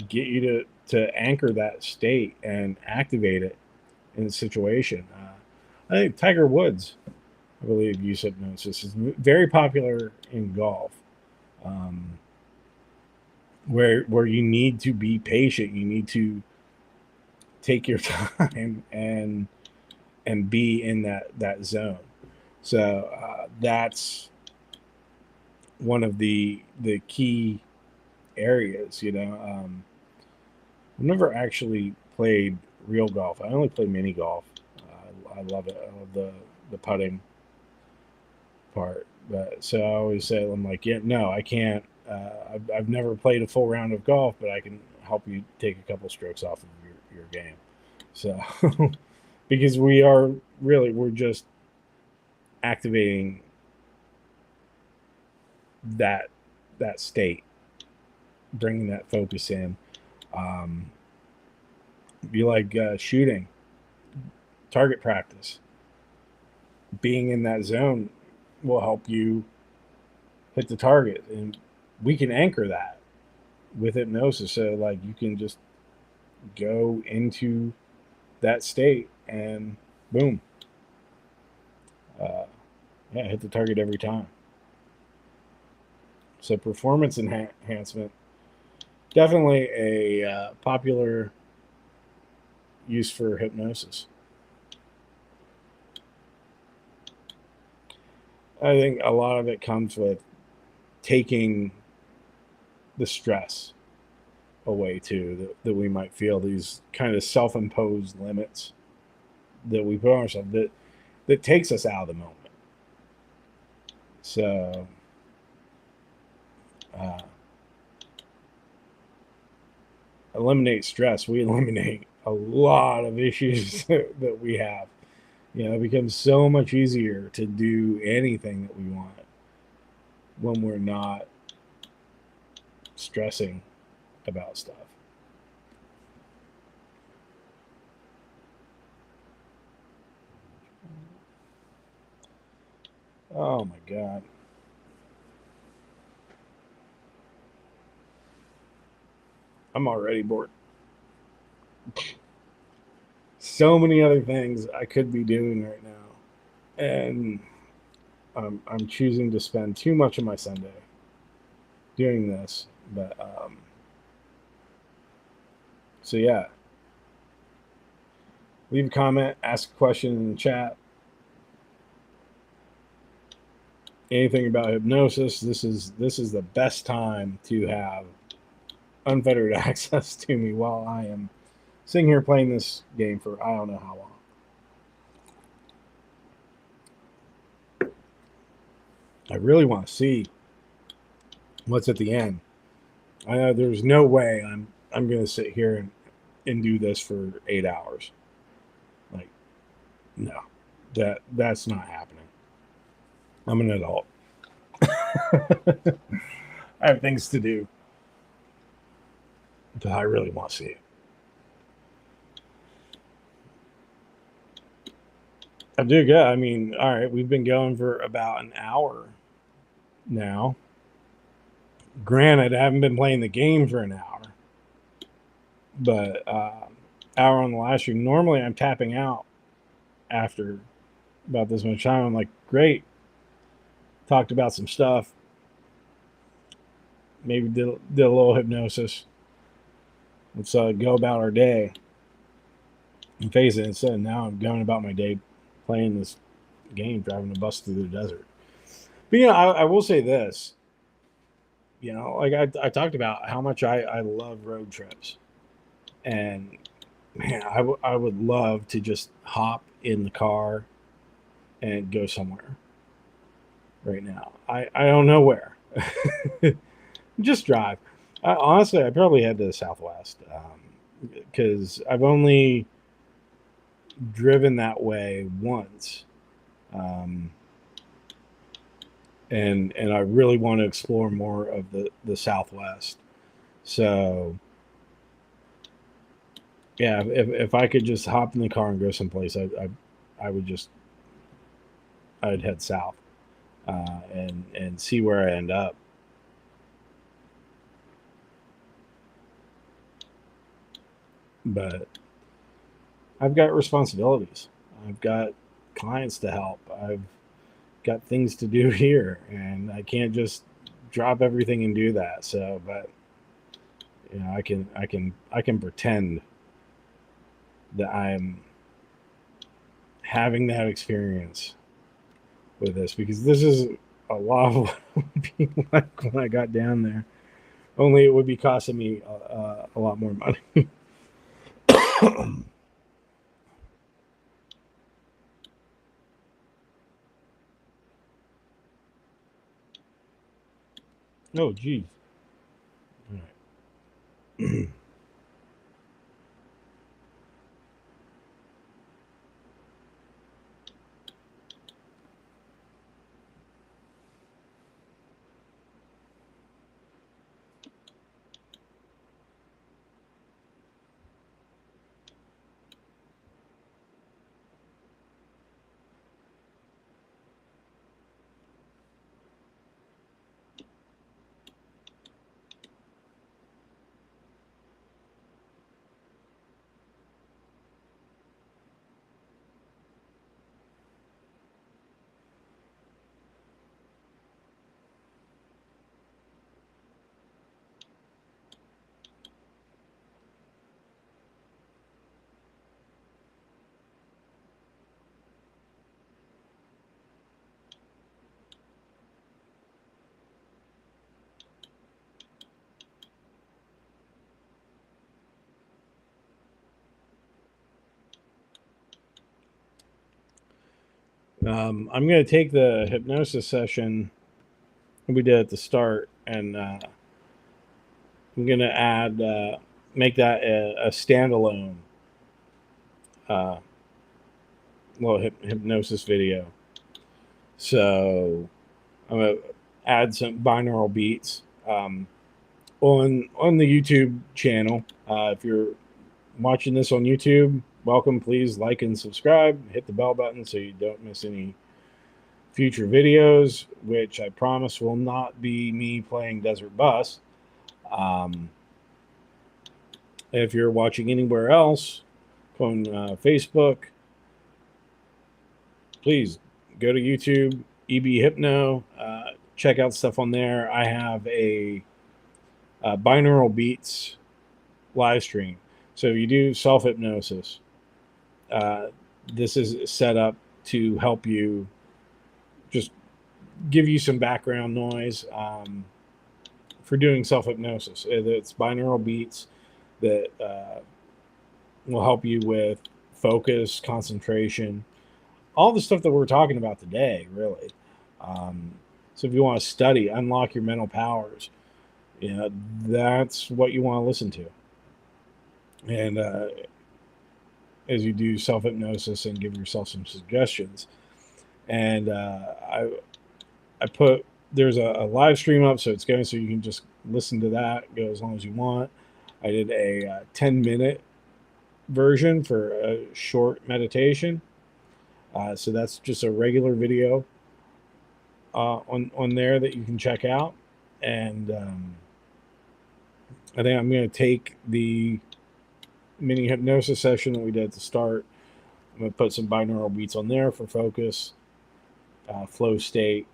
Speaker 1: get you to anchor that state and activate it in a situation. I think Tiger Woods, I believe, used hypnosis. Is very popular in golf, um, where you need to be patient. You need to take your time and be in that zone. So that's one of the key areas. I've never actually played real golf. I only play mini golf. I love it. I love the putting. part. But so I always say, I'm like, yeah, no, I can't. I've never played a full round of golf, but I can help you take a couple strokes off of your game. So because we're just activating that state, bringing that focus in. Be like shooting, target practice. Being in that zone will help you hit the target, and we can anchor that with hypnosis. So like you can just go into that state and boom, yeah, hit the target every time. So performance enhancement, definitely a popular use for hypnosis. I think a lot of it comes with taking the stress away too, that we might feel, these kind of self-imposed limits that we put on ourselves that takes us out of the moment. So eliminate stress, we eliminate a lot of issues that we have. It becomes so much easier to do anything that we want when we're not stressing about stuff. Oh my God. I'm already bored. So many other things I could be doing right now. And I'm choosing to spend too much of my Sunday doing this. But so yeah. Leave a comment, ask a question in the chat. Anything about hypnosis, this is the best time to have unfettered access to me while I am sitting here playing this game for I don't know how long. I really want to see what's at the end. I know there's no way I'm going to sit here and do this for 8 hours. Like, no, that's not happening. I'm an adult. I have things to do, but I really want to see it. I do good. I mean, all right, we've been going for about an hour now. Granted, I haven't been playing the game for an hour, but hour on the live stream. Normally, I'm tapping out after about this much time. I'm like, great. Talked about some stuff. Maybe did a little hypnosis. Let's go about our day and face it. Instead, now I'm going about my day playing this game, driving a bus through the desert. But I will say this. Like I talked about how much I love road trips, and man, I would love to just hop in the car and go somewhere right now. I don't know where. Just drive. Honestly, I'd probably head to the Southwest because I've only driven that way once. And I really want to explore more of the Southwest. So yeah, if I could just hop in the car and go someplace, I'd head south and see where I end up. But I've got responsibilities. I've got clients to help. I've got things to do here, and I can't just drop everything and do that. So, but I can pretend that I'm having that experience with this, because this is a lot of what it would be like when I got down there. Only it would be costing me a lot more money. Oh, geez. All right. I'm going to take the hypnosis session we did at the start, and I'm going to add, make that a standalone uh, hypnosis video. So I'm going to add some binaural beats on the YouTube channel. If you're watching this on YouTube, welcome. Please like and subscribe. Hit the bell button so you don't miss any future videos, which I promise will not be me playing Desert Bus. If you're watching anywhere else on Facebook, please go to YouTube, EBHypno, check out stuff on there. I have a binaural beats live stream. So if you do self hypnosis, uh, this is set up to help you, just give you some background noise for doing self hypnosis. It's binaural beats that will help you with focus, concentration, all the stuff that we're talking about today, really. Um, so if you want to study, unlock your mental powers, you know, that's what you want to listen to. And as you do self hypnosis and give yourself some suggestions, and I put there's a live stream up, so it's going so you can just listen to that, go as long as you want. I did a 10-minute version for a short meditation. So that's just a regular video on there that you can check out. And I think I'm going to take the mini hypnosis session that we did at the start. I'm going to put some binaural beats on there for focus, flow state,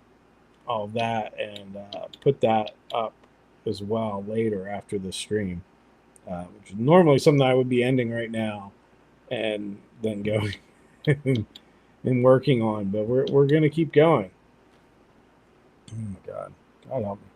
Speaker 1: all of that, and put that up as well later after the stream, which is normally something I would be ending right now and then going and working on. But we're going to keep going. Oh my God. God help me.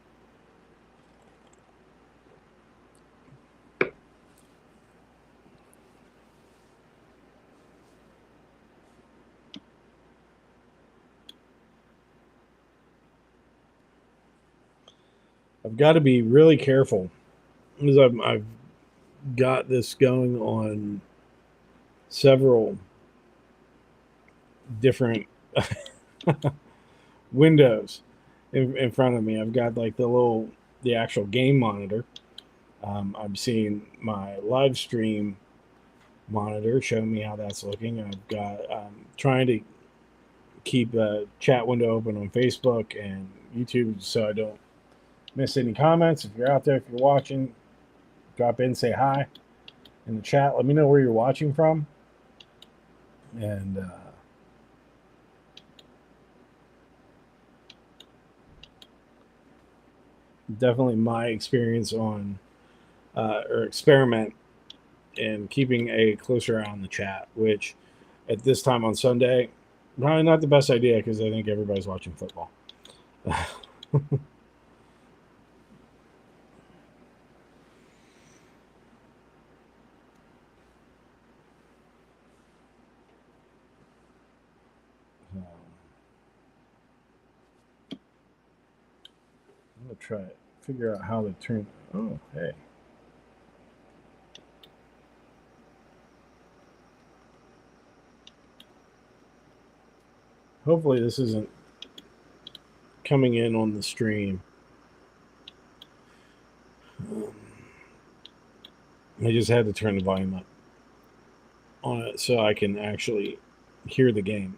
Speaker 1: I've got to be really careful because I've got this going on several different windows in front of me. I've got like the actual game monitor. I'm seeing my live stream monitor showing me how that's looking. I've got trying to keep a chat window open on Facebook and YouTube so I don't miss any comments. If you're out there, if you're watching, drop in, say hi in the chat. Let me know where you're watching from. And definitely my experience on or experiment in keeping a closer eye on the chat, which at this time on Sunday, probably not the best idea because I think everybody's watching football. I'm gonna try it figure out how to turn. Oh, hey. Hopefully this isn't coming in on the stream. I just had to turn the volume up on it so I can actually hear the game.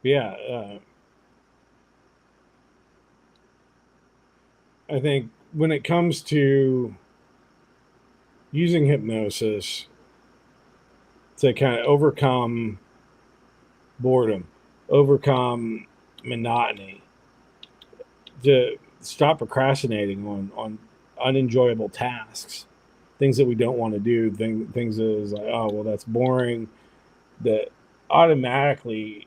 Speaker 1: Yeah, I think when it comes to using hypnosis to kind of overcome boredom, overcome monotony, to stop procrastinating on unenjoyable tasks, things that we don't want to do, things that is like, oh, well, that's boring, that automatically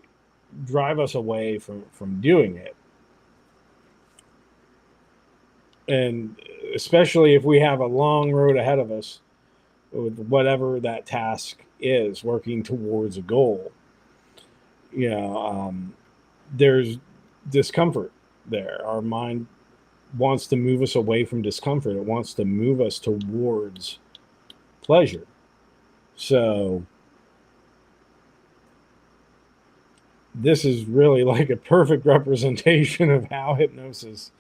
Speaker 1: drive us away from doing it. And especially if we have a long road ahead of us with whatever that task is, working towards a goal, there's discomfort there. Our mind wants to move us away from discomfort. It wants to move us towards pleasure. So this is really like a perfect representation of how hypnosis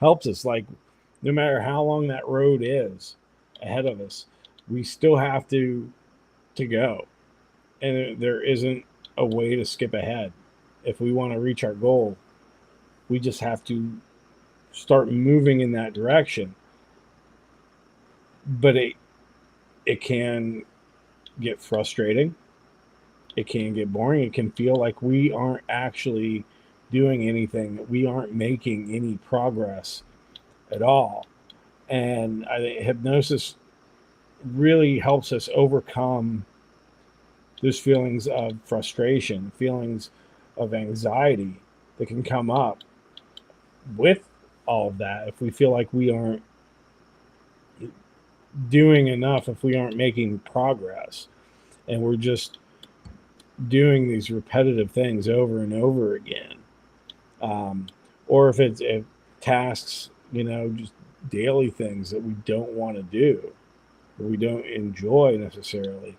Speaker 1: helps us. Like, no matter how long that road is ahead of us, we still have to go. And there isn't a way to skip ahead. If we want to reach our goal, we just have to start moving in that direction. But it can get frustrating. It can get boring. It can feel like we aren't actually doing anything. We aren't making any progress at all. And I think hypnosis really helps us overcome those feelings of frustration, feelings of anxiety that can come up with all of that if we feel like we aren't doing enough, if we aren't making progress, and we're just doing these repetitive things over and over again. Or if tasks, just daily things that we don't want to do, or we don't enjoy necessarily.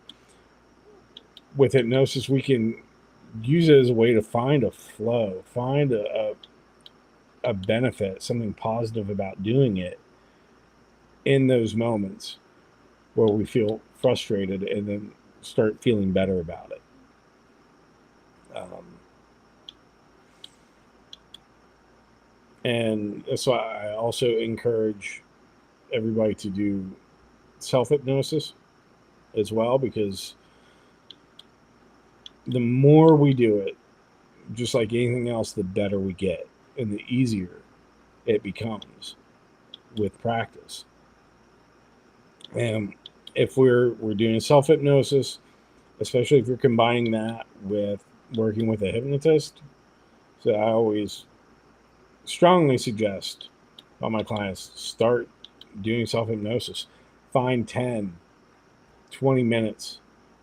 Speaker 1: With hypnosis, we can use it as a way to find a flow, find a benefit, something positive about doing it in those moments where we feel frustrated, and then start feeling better about it. And that's why I also encourage everybody to do self-hypnosis as well, because the more we do it, just like anything else, the better we get and the easier it becomes with practice. And if we're doing self-hypnosis, especially if you're combining that with working with a hypnotist, so I always strongly suggest all my clients start doing self-hypnosis. Find 10, 20 minutes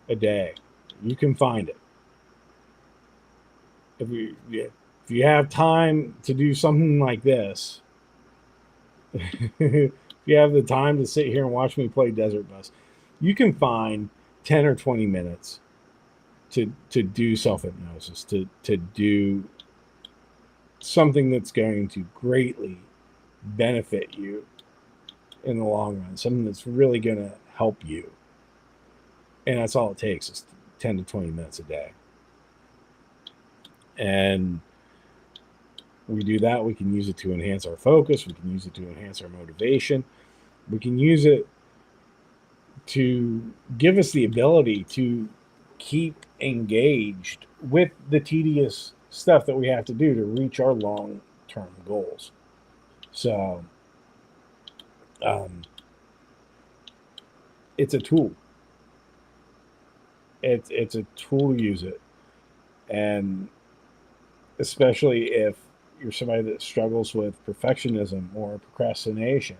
Speaker 1: a day. You can find it. If you have time to do something like this, if you have the time to sit here and watch me play Desert Bus, you can find 10 or 20 minutes to do self-hypnosis, to do something that's going to greatly benefit you in the long run, something that's really going to help you. And that's all it takes, is 10 to 20 minutes a day. And we do that. We can use it to enhance our focus. We can use it to enhance our motivation. We can use it to give us the ability to keep engaged with the tedious stuff that we have to do to reach our long-term goals. So It's a tool. It's a tool to use it, and especially if you're somebody that struggles with perfectionism or procrastination,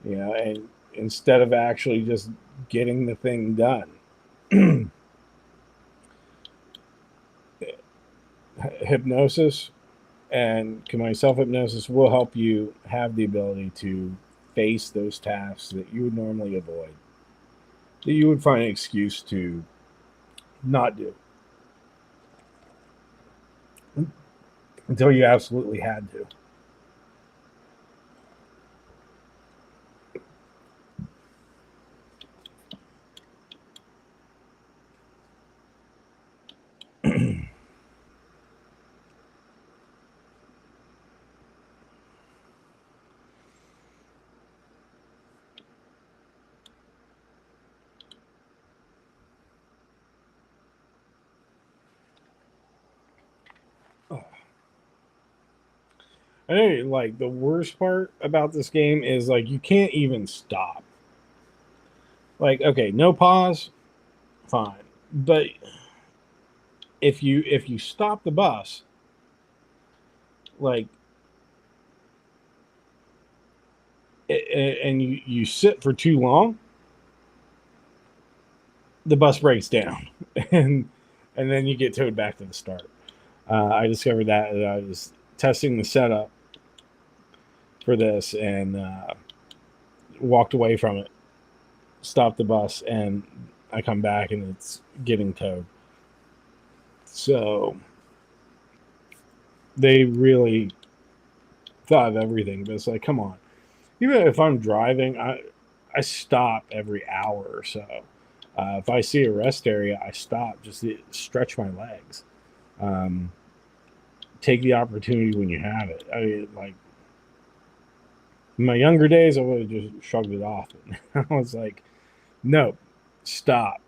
Speaker 1: and instead of actually just getting the thing done. Hypnosis and self-hypnosis will help you have the ability to face those tasks that you would normally avoid, that you would find an excuse to not do until you absolutely had to. I know, like, the worst part about this game is, like, you can't even stop. Like, okay, no pause, fine, but if you stop the bus, like, and you sit for too long, the bus breaks down, and then you get towed back to the start. I discovered that I was testing the setup for this, and walked away from it, stopped the bus, and I come back and it's getting towed. So they really thought of everything, but it's like, come on. Even if I'm driving, I stop every hour or so. If I see a rest area, I stop just to stretch my legs. Take the opportunity when you have it. I mean, like, in my younger days, I would have just shrugged it off. I was like, no, stop.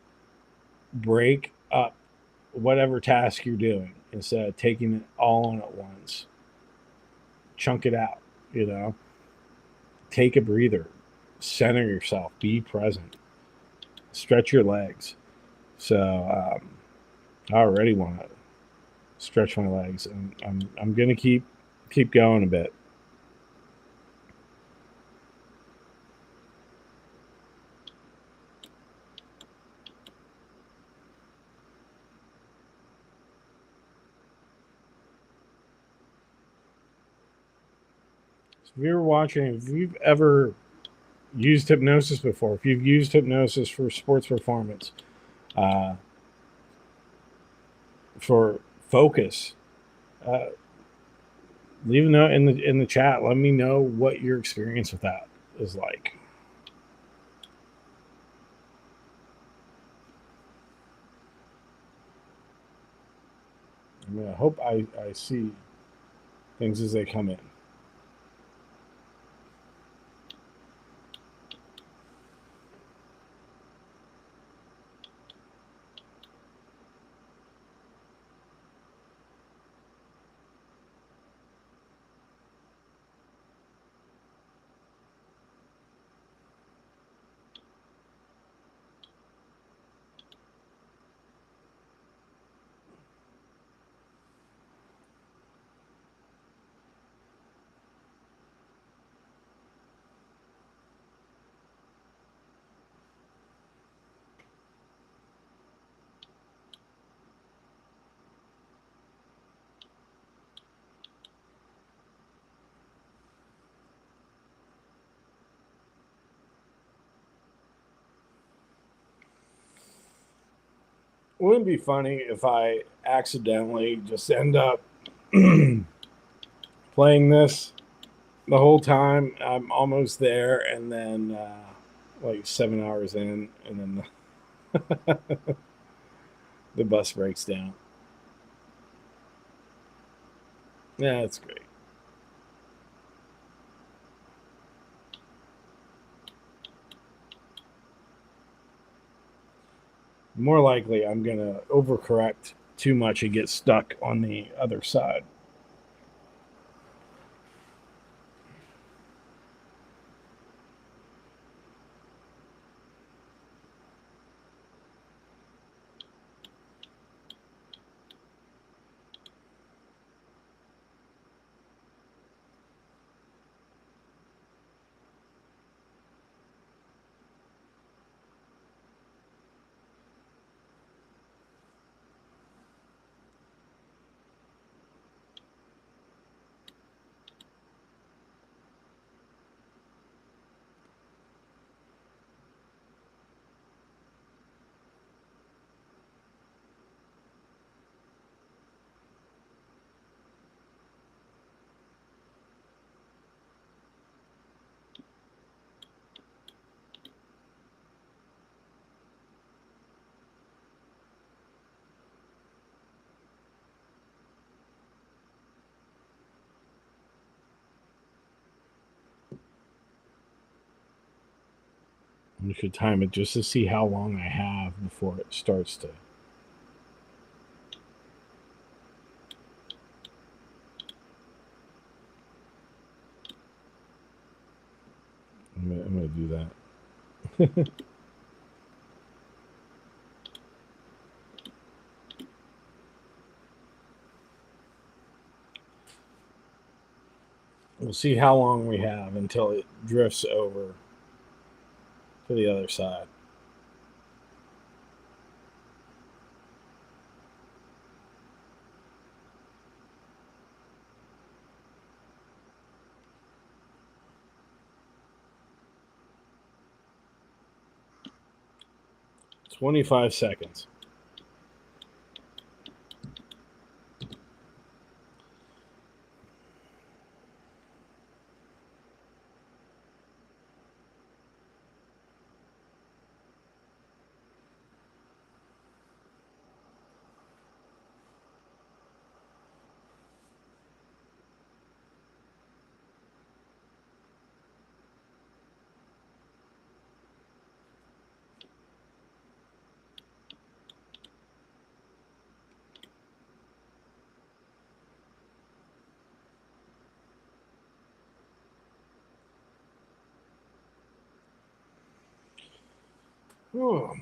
Speaker 1: Break up whatever task you're doing instead of taking it all on at once. Chunk it out, Take a breather. Center yourself. Be present. Stretch your legs. So I already want to stretch my legs, and I'm gonna keep going a bit. So if you're watching, if you've ever used hypnosis before, if you've used hypnosis for sports performance, for focus, uh, leave a note in the chat. Let me know what your experience with that is like. I mean, I hope I see things as they come in. Wouldn't it be funny if I accidentally just end up playing this the whole time? I'm almost there, and then like 7 hours in, and then the bus breaks down. Yeah, that's great. More likely, I'm going to overcorrect too much and get stuck on the other side. You should time it just to see how long I have before it starts to. I'm gonna do that. We'll see how long we have until it drifts over to the other side. "25 seconds." Oh.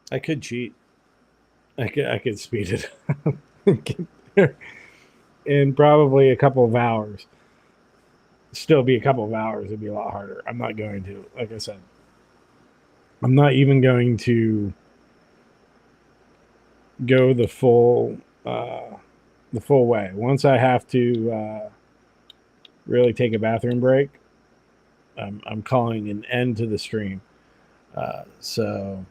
Speaker 1: I could cheat. I could speed it up in probably a couple of hours. Still be a couple of hours. It'd be a lot harder. I'm not going to. Like I said, I'm not even going to go the full way. Once I have to really take a bathroom break, I'm calling an end to the stream. So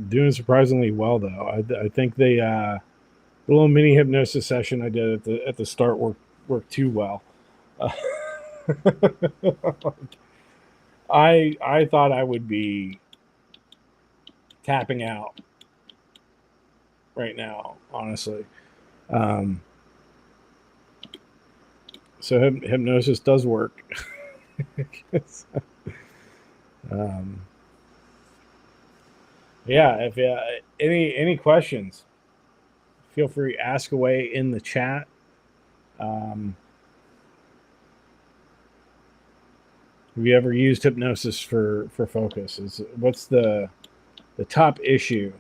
Speaker 1: doing surprisingly well though. I think the little mini hypnosis session I did at the start worked too well. I thought I would be tapping out right now, honestly. Um, so hypnosis does work. um, yeah, if any questions, feel free to ask away in the chat. Um, have you ever used hypnosis for focus? What's the top issue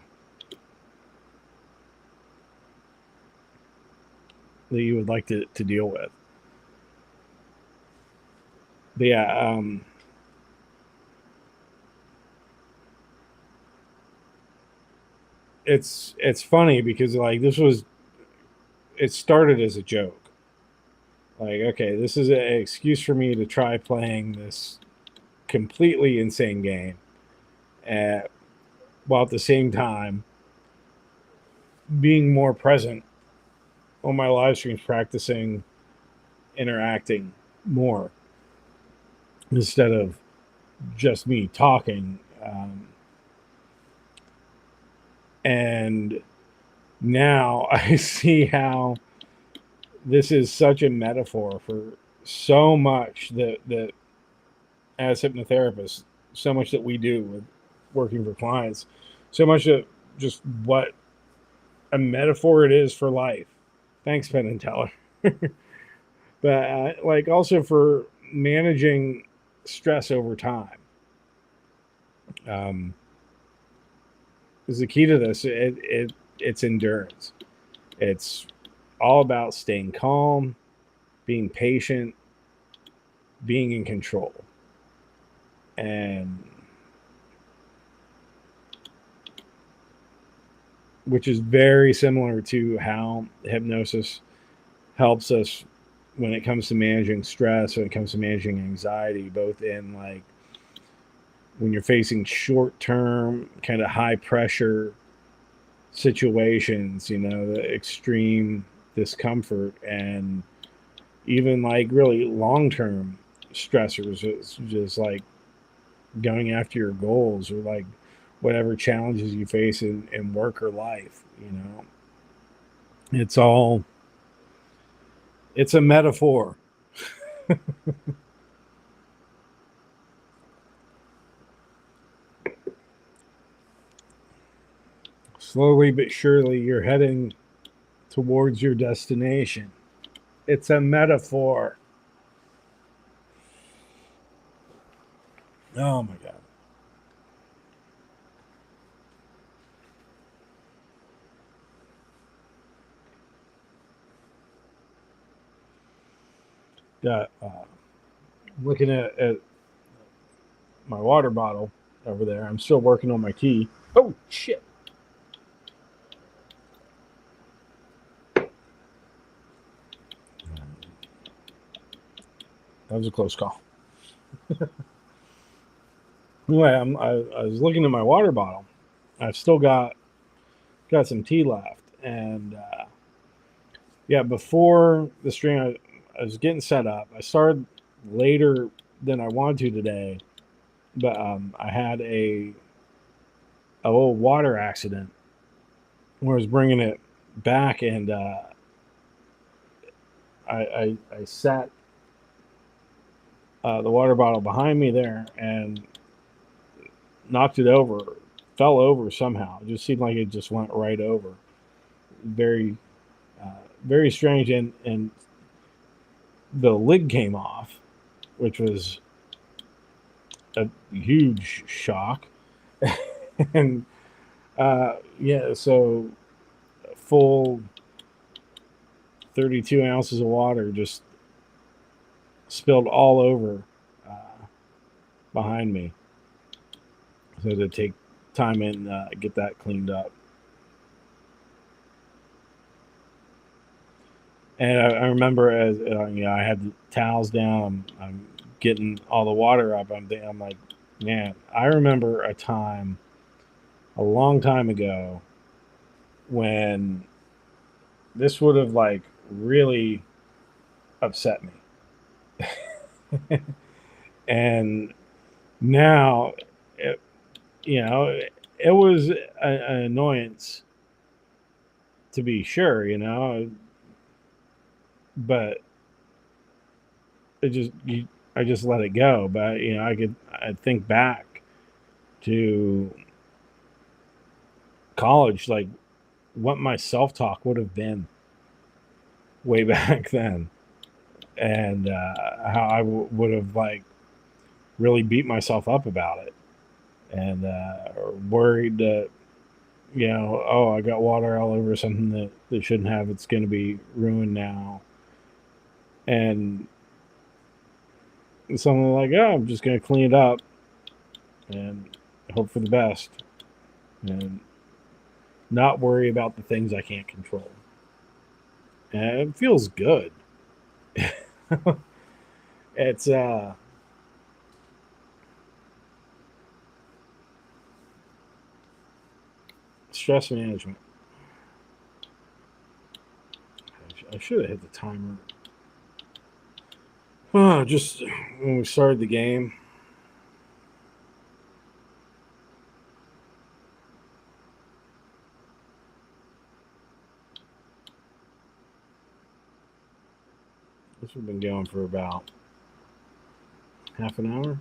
Speaker 1: that you would like to deal with? But yeah, it's funny because like it started as a joke. Like, okay, this is an excuse for me to try playing this completely insane game, while at the same time being more present on my live streams, practicing interacting more instead of just me talking. And now I see how this is such a metaphor for so much that as hypnotherapists, so much that we do with working for clients, so much of just what a metaphor it is for life. Thanks, Penn and Teller. But like also for managing stress over time. Is the key to this. It's endurance. It's all about staying calm, being patient, being in control. and which is very similar to how hypnosis helps us when it comes to managing stress, when it comes to managing anxiety, both in like when you're facing short term, kind of high pressure situations, the extreme discomfort, and even like really long term stressors. It's just like going after your goals, or like whatever challenges you face in work or life. It's all, it's a metaphor. Slowly but surely, you're heading towards your destination. It's a metaphor. Oh my God. Got looking at my water bottle over there. I'm still working on my tea. Oh shit! That was a close call. Anyway, I was looking at my water bottle. I've still got some tea left, and yeah, before the stream, I was getting set up. I started later than I wanted to today, but I had a little water accident where I was bringing it back, and I sat the water bottle behind me there and knocked it over, fell over somehow. It just seemed like it just went right over. Very, very strange, and the lid came off, which was a huge shock. And yeah, so a full 32 ounces of water just spilled all over behind me. So to take time and get that cleaned up. And I remember as I had the towels down. I'm getting all the water up. I'm like, man, I remember a time a long time ago when this would have like really upset me. And now, it, it was an annoyance to be sure, but it just I just let it go. But I think back to college, like what my self talk would have been way back then, and how would have like really beat myself up about it, and worried that oh, I got water all over something that shouldn't have. It's going to be ruined now, and something like, oh, I'm just going to clean it up and hope for the best, and not worry about the things I can't control. And it feels good. It's stress management. I should have hit the timer. Oh, just when we started the game. This has been going for about half an hour.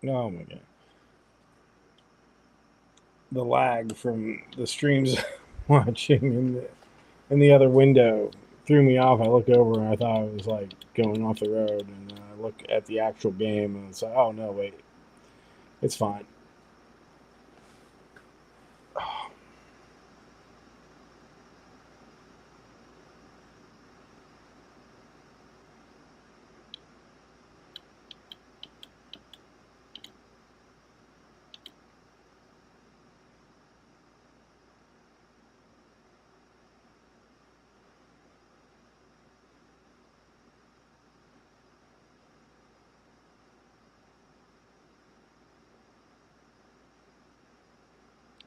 Speaker 1: Oh my god. The lag from the streams watching in the other window threw me off. I looked over and I thought I was like going off the road, and I look at the actual game and it's like, oh no, wait, it's fine.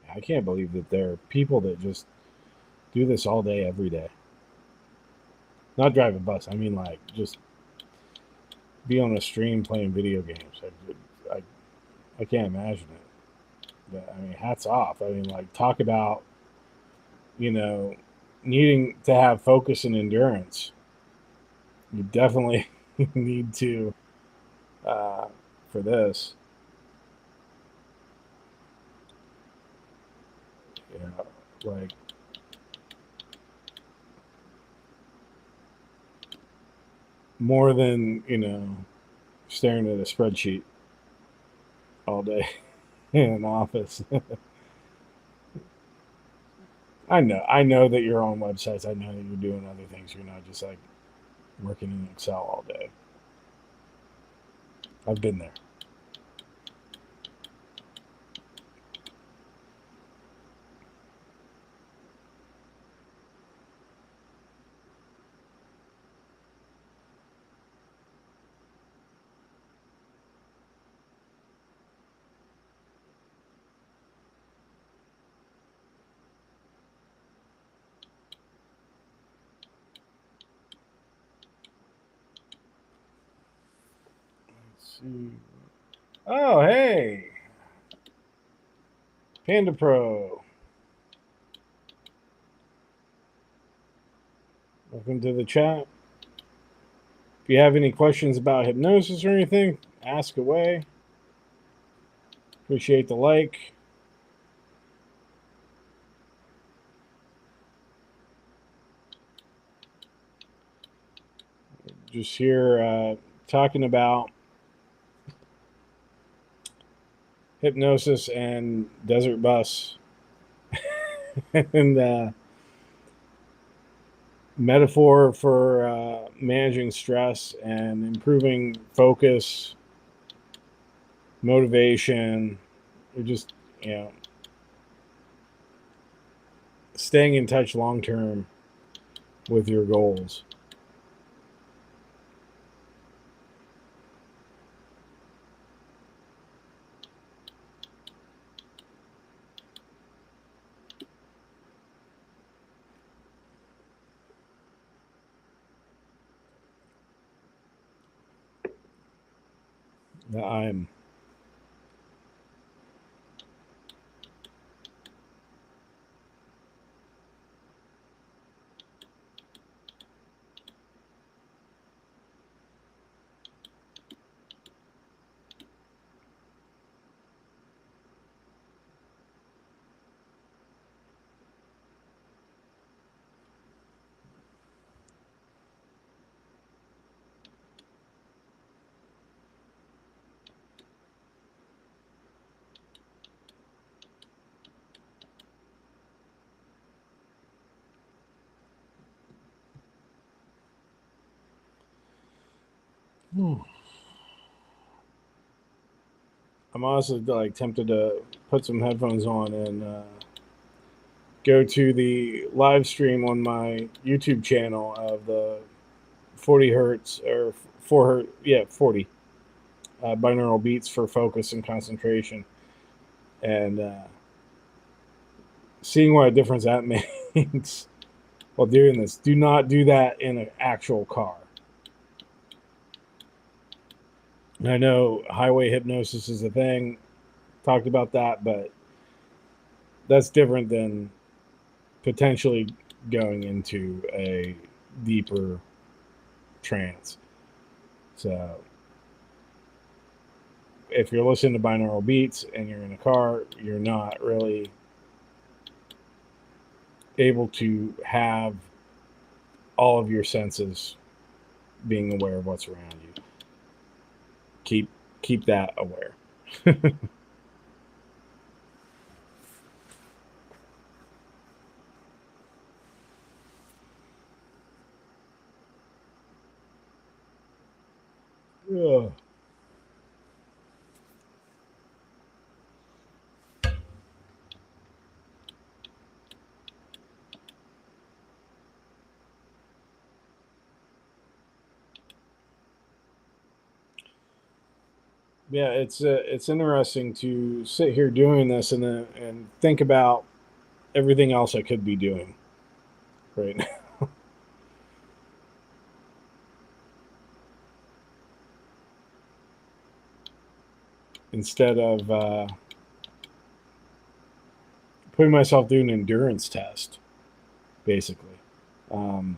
Speaker 1: I can't believe that there are people that just do this all day, every day. Not drive a bus. I mean, like, just be on a stream playing video games. I, I can't imagine it. But, I mean, hats off. I mean, like, talk about, you know, needing to have focus and endurance. You definitely need to for this. You know, like, more than, staring at a spreadsheet all day in an office. I know that you're on websites. I know that you're doing other things. You're not just like working in Excel all day. I've been there. Let's see. Oh, hey, Panda Pro. Welcome to the chat. If you have any questions about hypnosis or anything, ask away. Appreciate the like. Just here talking about hypnosis and desert bus and metaphor for managing stress and improving focus, motivation, or just, staying in touch long term with your goals. I'm I'm also like tempted to put some headphones on and go to the live stream on my YouTube channel of the 40 hertz or 4 hertz, 40 binaural beats for focus and concentration, and seeing what a difference that makes while doing this. Do not do that in an actual car. I know highway hypnosis is a thing, talked about that, but that's different than potentially going into a deeper trance. So if you're listening to binaural beats and you're in a car, you're not really able to have all of your senses being aware of what's around you. Keep that aware. Ugh. Yeah, it's interesting to sit here doing this and think about everything else I could be doing right now. Instead of putting myself through an endurance test, basically. Um,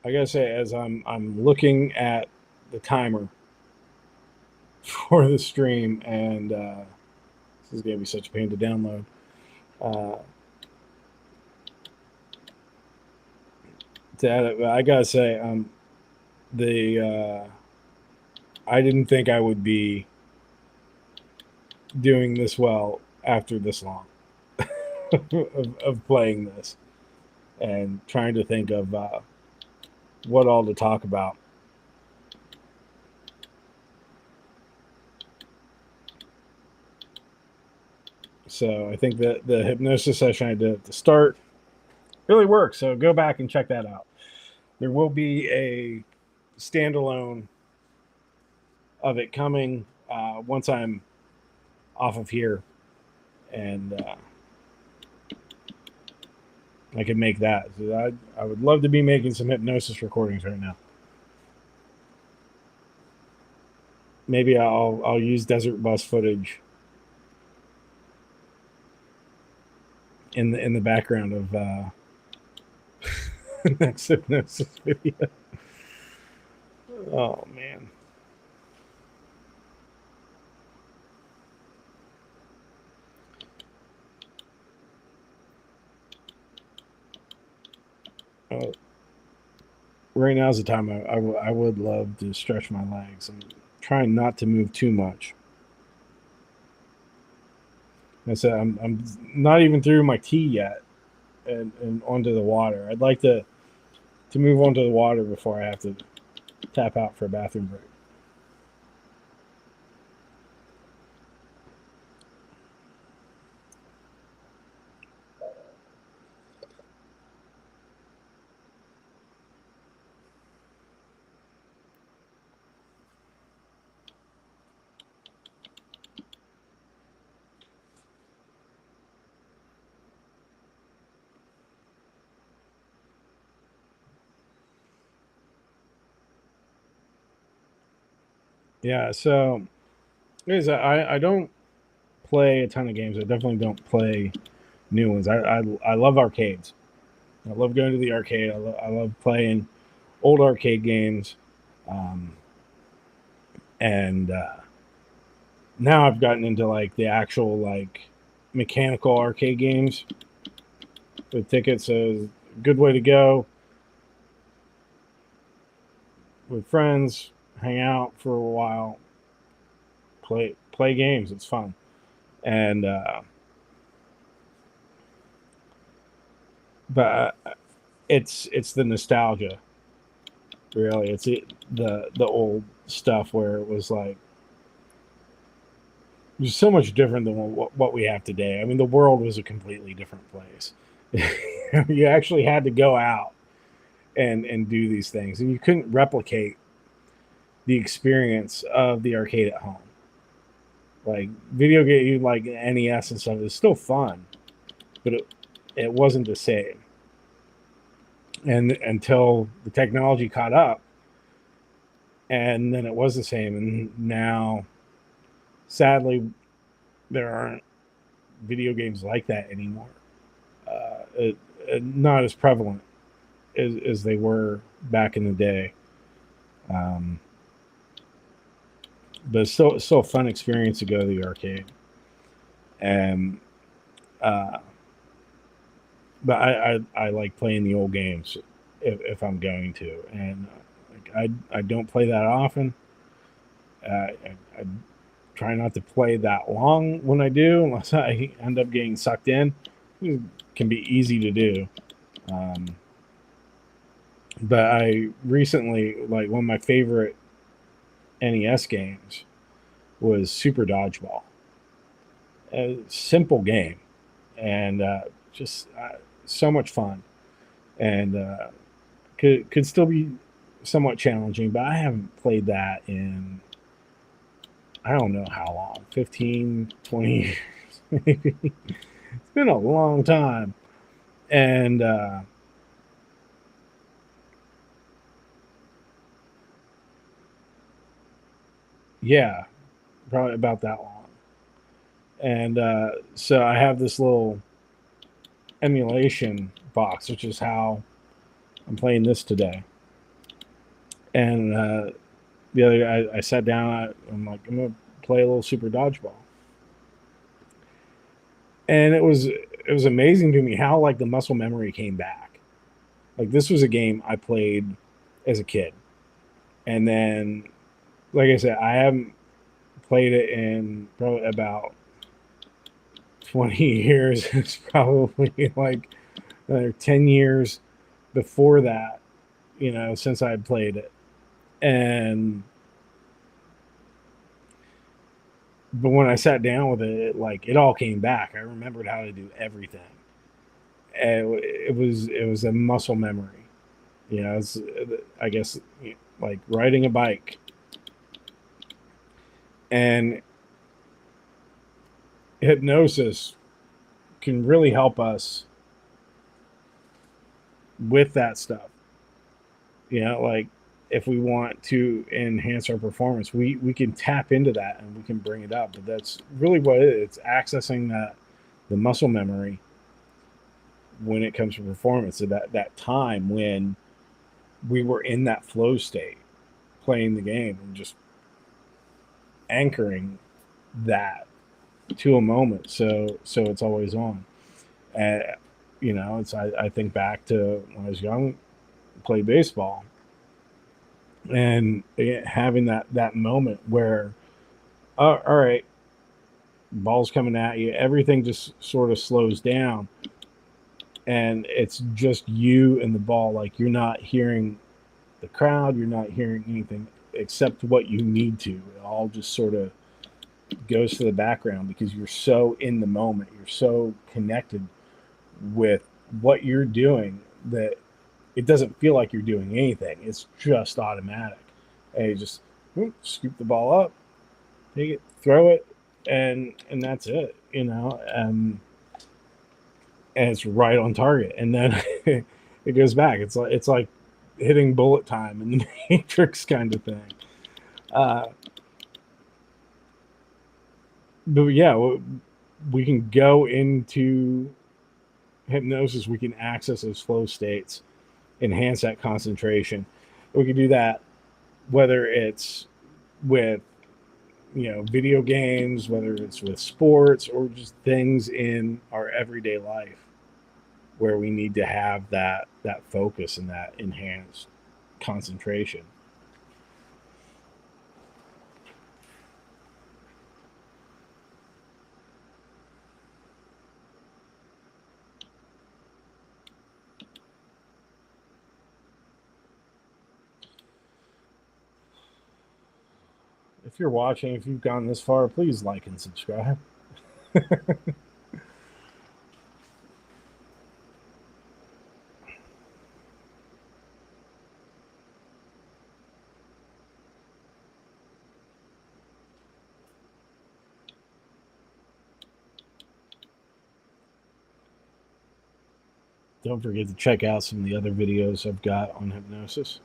Speaker 1: I gotta say, as I'm looking at the timer for the stream, and this is gonna be such a pain to download. Uh, to add it, I gotta say, the I didn't think I would be doing this well after this long of playing this and trying to think of what all to talk about. So I think that the hypnosis session I did at the start really worked. So go back and check that out. There will be a standalone of it coming once I'm off of here, and I can make that. So I would love to be making some hypnosis recordings right now. Maybe I'll use desert bus footage in the background of next hypnosis video. Oh man. Right now is the time I would love to stretch my legs. I'm trying not to move too much. I said I'm not even through my tea yet, and onto the water. I'd like to move onto the water before I have to tap out for a bathroom break. Yeah, so I don't play a ton of games. I definitely don't play new ones. I love arcades. I love going to the arcade. I love playing old arcade games. Um, and now I've gotten into like the actual like mechanical arcade games with tickets. So a good way to go with friends, hang out for a while, play games. It's fun, and but it's the nostalgia. Really, it's the old stuff where it was like it was so much different than what we have today. I mean, the world was a completely different place. You actually had to go out and do these things, and you couldn't replicate the experience of the arcade at home. Like video game, like NES and stuff, is still fun, but it wasn't the same. And until the technology caught up, and then it was the same. And now, sadly, there aren't video games like that anymore. Not as prevalent as they were back in the day. But it's still a fun experience to go to the arcade. And uh, but I like playing the old games if I'm going to, and I don't play that often. I try not to play that long when I do, unless I end up getting sucked in. It can be easy to do. But I recently, like, one of my favorite NES games was Super Dodgeball. A simple game, and just so much fun, and could still be somewhat challenging. But I haven't played that in, I don't know how long, 15, 20 years maybe. It's been a long time, and yeah, probably about that long. And so I have this little emulation box, which is how I'm playing this today. And the other day I sat down, I'm like, I'm gonna play a little Super Dodgeball, and it was amazing to me how, like, the muscle memory came back. Like, this was a game I played as a kid, and then, like I said, I haven't played it in probably about 20 years. It's probably like 10 years before that, since I had played it. And but when I sat down with it, like, it all came back. I remembered how to do everything. And it was a muscle memory. It's, I guess, like riding a bike. And hypnosis can really help us with that stuff. Like, if we want to enhance our performance, we can tap into that and we can bring it up. But that's really what it is. It's accessing the muscle memory when it comes to performance. So that time when we were in that flow state, playing the game and just anchoring that to a moment. So it's always on. And it's I think back to when I was young, played baseball, and having that moment where, all right, ball's coming at you, everything just sort of slows down, and it's just you and the ball. Like, you're not hearing the crowd, you're not hearing anything except what you need to. It all just sort of goes to the background because you're so in the moment, you're so connected with what you're doing that it doesn't feel like you're doing anything. It's just automatic. And you just scoop the ball up, take it, throw it, and that's it. And it's right on target. And then it goes back. It's like hitting bullet time in the Matrix kind of thing. But yeah, we can go into hypnosis. We can access those flow states, enhance that concentration. We can do that whether it's with video games, whether it's with sports, or just things in our everyday life where we need to have that focus and that enhanced concentration. If you're watching, if you've gone this far, please like and subscribe. Don't forget to check out some of the other videos I've got on hypnosis.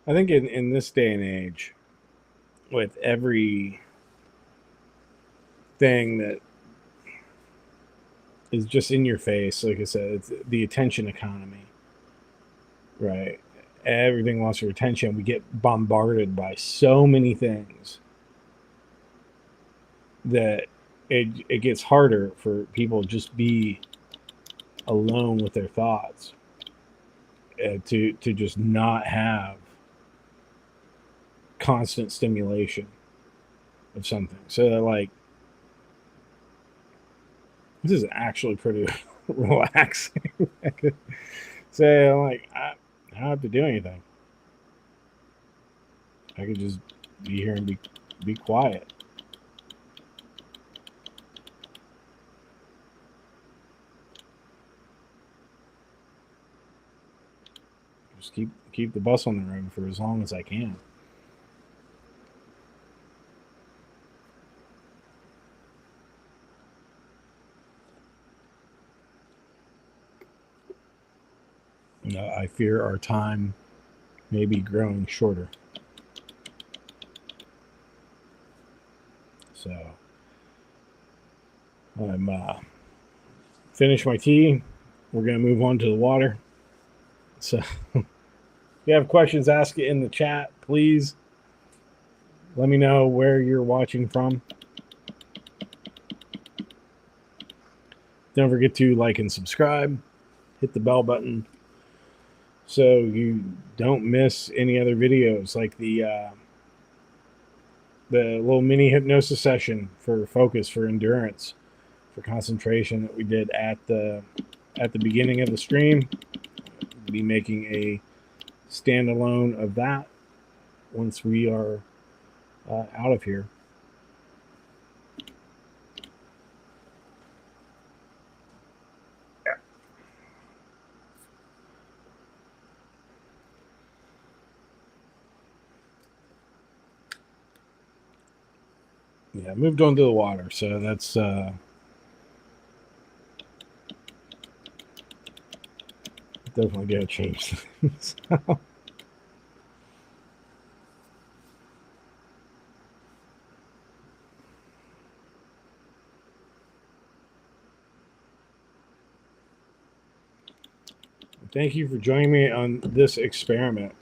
Speaker 1: I think in this day and age, with every thing that is just in your face, like I said, it's the attention economy, right? Everything wants your attention. We get bombarded by so many things that it gets harder for people to just be alone with their thoughts, to just not have constant stimulation of something. So like, this is actually pretty relaxing. I could say, like, I don't have to do anything. I could just be here and be quiet. Just keep the bus on the road for as long as I can. I fear our time may be growing shorter. So I'm finished my tea. We're gonna move on to the water. So if you have questions, ask it in the chat, please. Let me know where you're watching from. Don't forget to like and subscribe. Hit the bell button so you don't miss any other videos, like the little mini hypnosis session for focus, for endurance, for concentration that we did at the beginning of the stream. We'll be making a standalone of that once we are out of here. Yeah, moved on to the water, so that's definitely going to change things. Thank you for joining me on this experiment.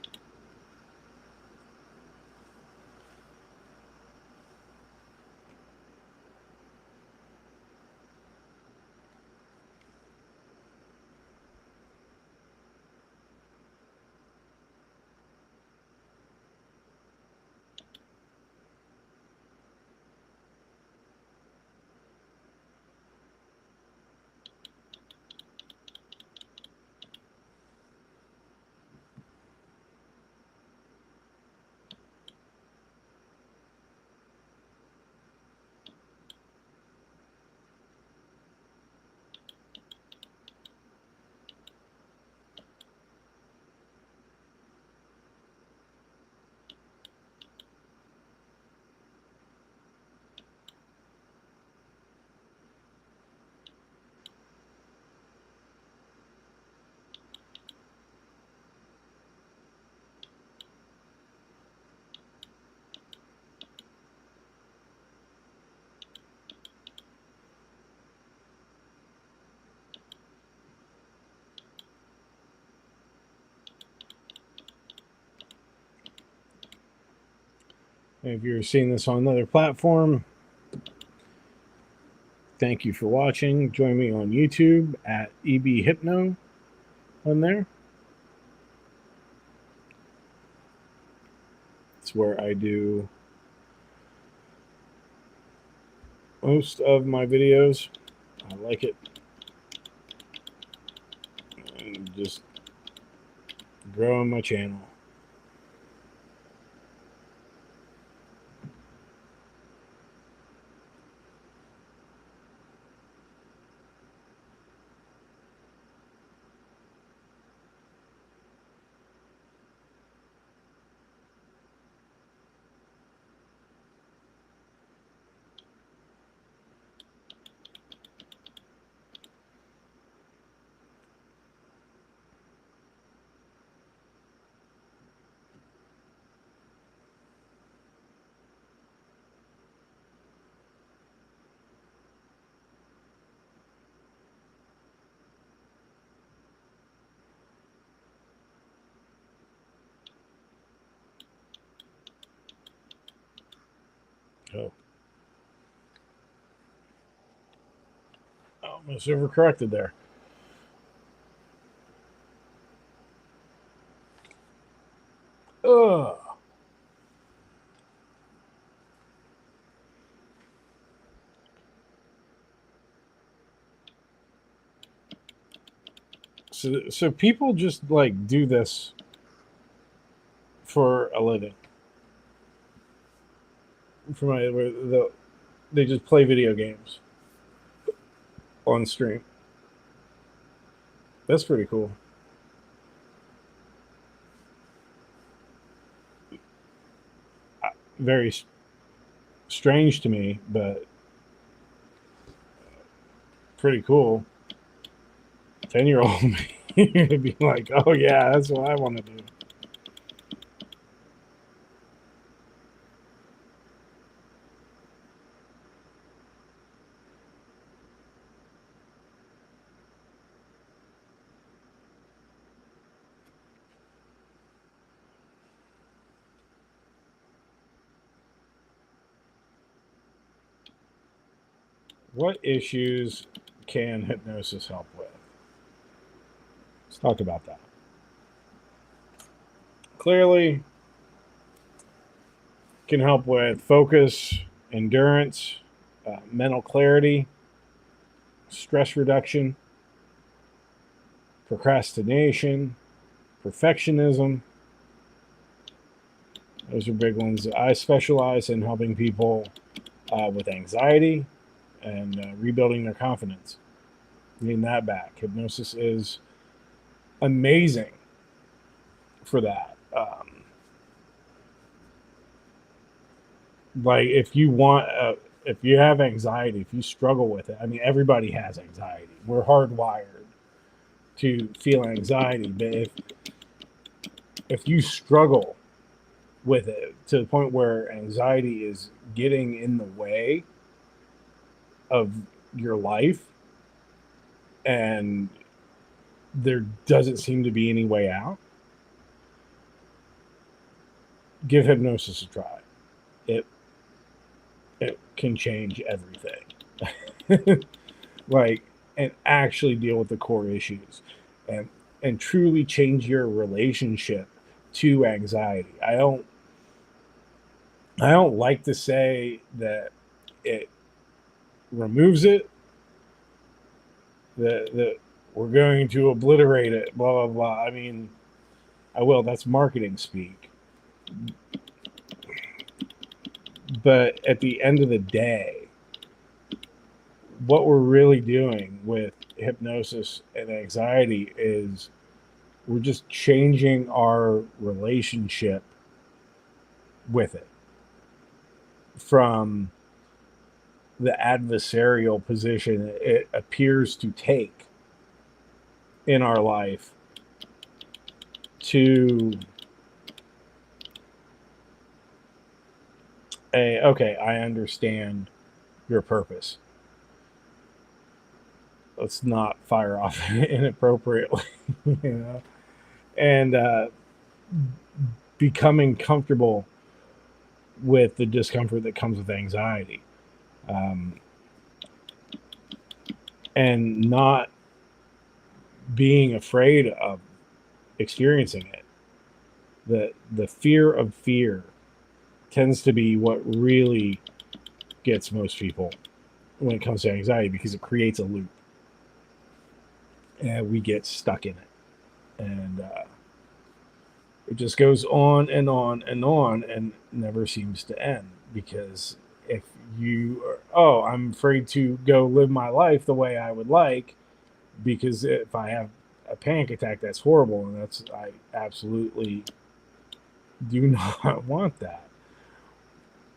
Speaker 1: If you're seeing this on another platform, thank you for watching. Join me on YouTube at EBHypno on there. It's where I do most of my videos. I like it. And just growing my channel. Oh, almost overcorrected there. Ugh. So people just like do this for a living. They just play video games on stream. That's pretty cool. Very strange to me, but pretty cool. 10-year-old me to be like, oh yeah, that's what I want to do. What issues can hypnosis help with? Let's talk about that. Clearly, can help with focus, endurance, mental clarity, stress reduction, procrastination, perfectionism. Those are big ones. I specialize in helping people with anxiety and rebuilding their confidence, getting that back. Hypnosis is amazing for that. Like if you want, if you have anxiety, if you struggle with it, I mean, everybody has anxiety. We're hardwired to feel anxiety, but if you struggle with it to the point where anxiety is getting in the way of your life and there doesn't seem to be any way out, give hypnosis a try. It can change everything. Like, and actually deal with the core issues, and truly change your relationship to anxiety. I don't like to say that it removes it, that we're going to obliterate it, blah blah blah. I mean, I will. That's marketing speak. But at the end of the day, what we're really doing with hypnosis and anxiety is we're just changing our relationship with it from the adversarial position it appears to take in our life to okay, I understand your purpose. Let's not fire off inappropriately, you know, and becoming comfortable with the discomfort that comes with anxiety, and not being afraid of experiencing it. The fear of fear tends to be what really gets most people when it comes to anxiety, because it creates a loop and we get stuck in it, and it just goes on and on and on and never seems to end. Because if you are, oh, I'm afraid to go live my life the way I would like, because if I have a panic attack, that's horrible, and I absolutely do not want that.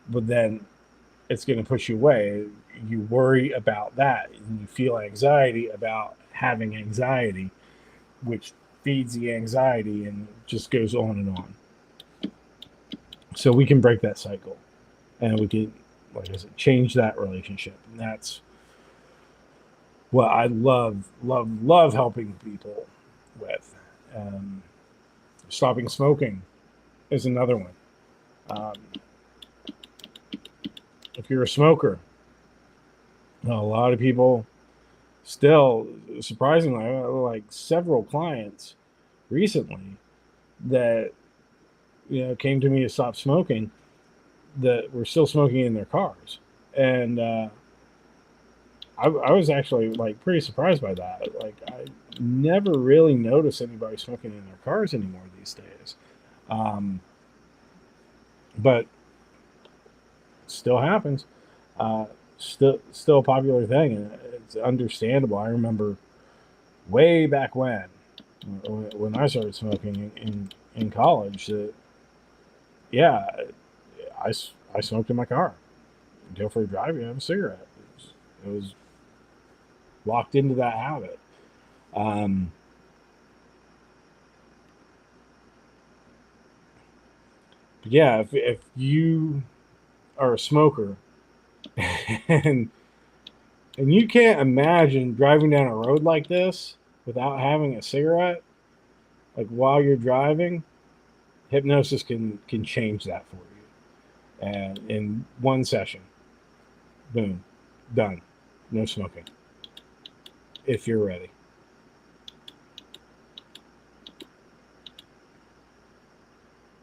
Speaker 1: But then it's going to push you away. You worry about that, and you feel anxiety about having anxiety, which feeds the anxiety, and just goes on and on. So we can break that cycle, and we can, like I said, change that relationship. And that's what I love helping people with. Stopping smoking is another one. If you're a smoker, a lot of people still, surprisingly, like several clients recently that came to me to stop smoking, that were still smoking in their cars, and I was actually like pretty surprised by that. Like, I never really notice anybody smoking in their cars anymore these days, but still happens. Still a popular thing, and it's understandable. I remember way back when I started smoking in college, that yeah, I smoked in my car until for driving. I have a cigarette. It was locked into that habit. Yeah, if you are a smoker and you can't imagine driving down a road like this without having a cigarette, like while you're driving, hypnosis can change that for you. And in one session, boom, done. No smoking. If you're ready.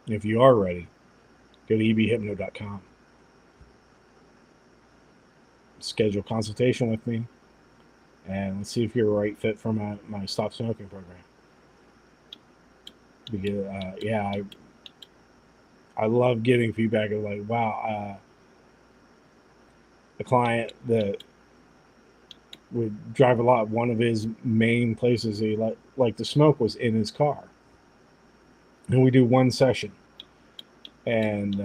Speaker 1: If you are ready, go to EBHypno.com. Schedule a consultation with me, and let's see if you're a right fit for my stop smoking program. Because I love getting feedback of like, wow, a client that would drive a lot, one of his main places he liked to smoke was in his car, and we do one session, and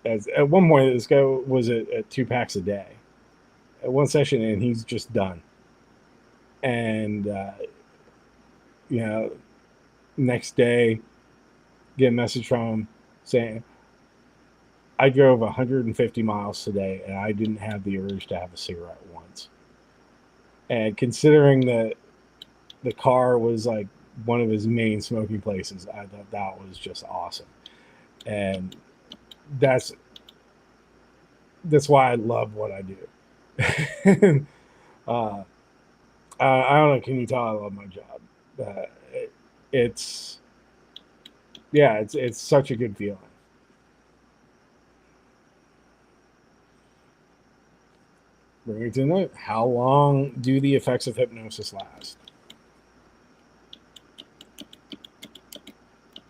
Speaker 1: at one point this guy was at 2 packs a day at one session, and he's just done. And next day, get a message from him saying, I drove 150 miles today and I didn't have the urge to have a cigarette once. And considering that the car was like one of his main smoking places. I thought that was just awesome. And that's why I love what I do. uh, I don't know. Can you tell I love my job? It's yeah, it's such a good feeling. Bring it to note. How long do the effects of hypnosis last?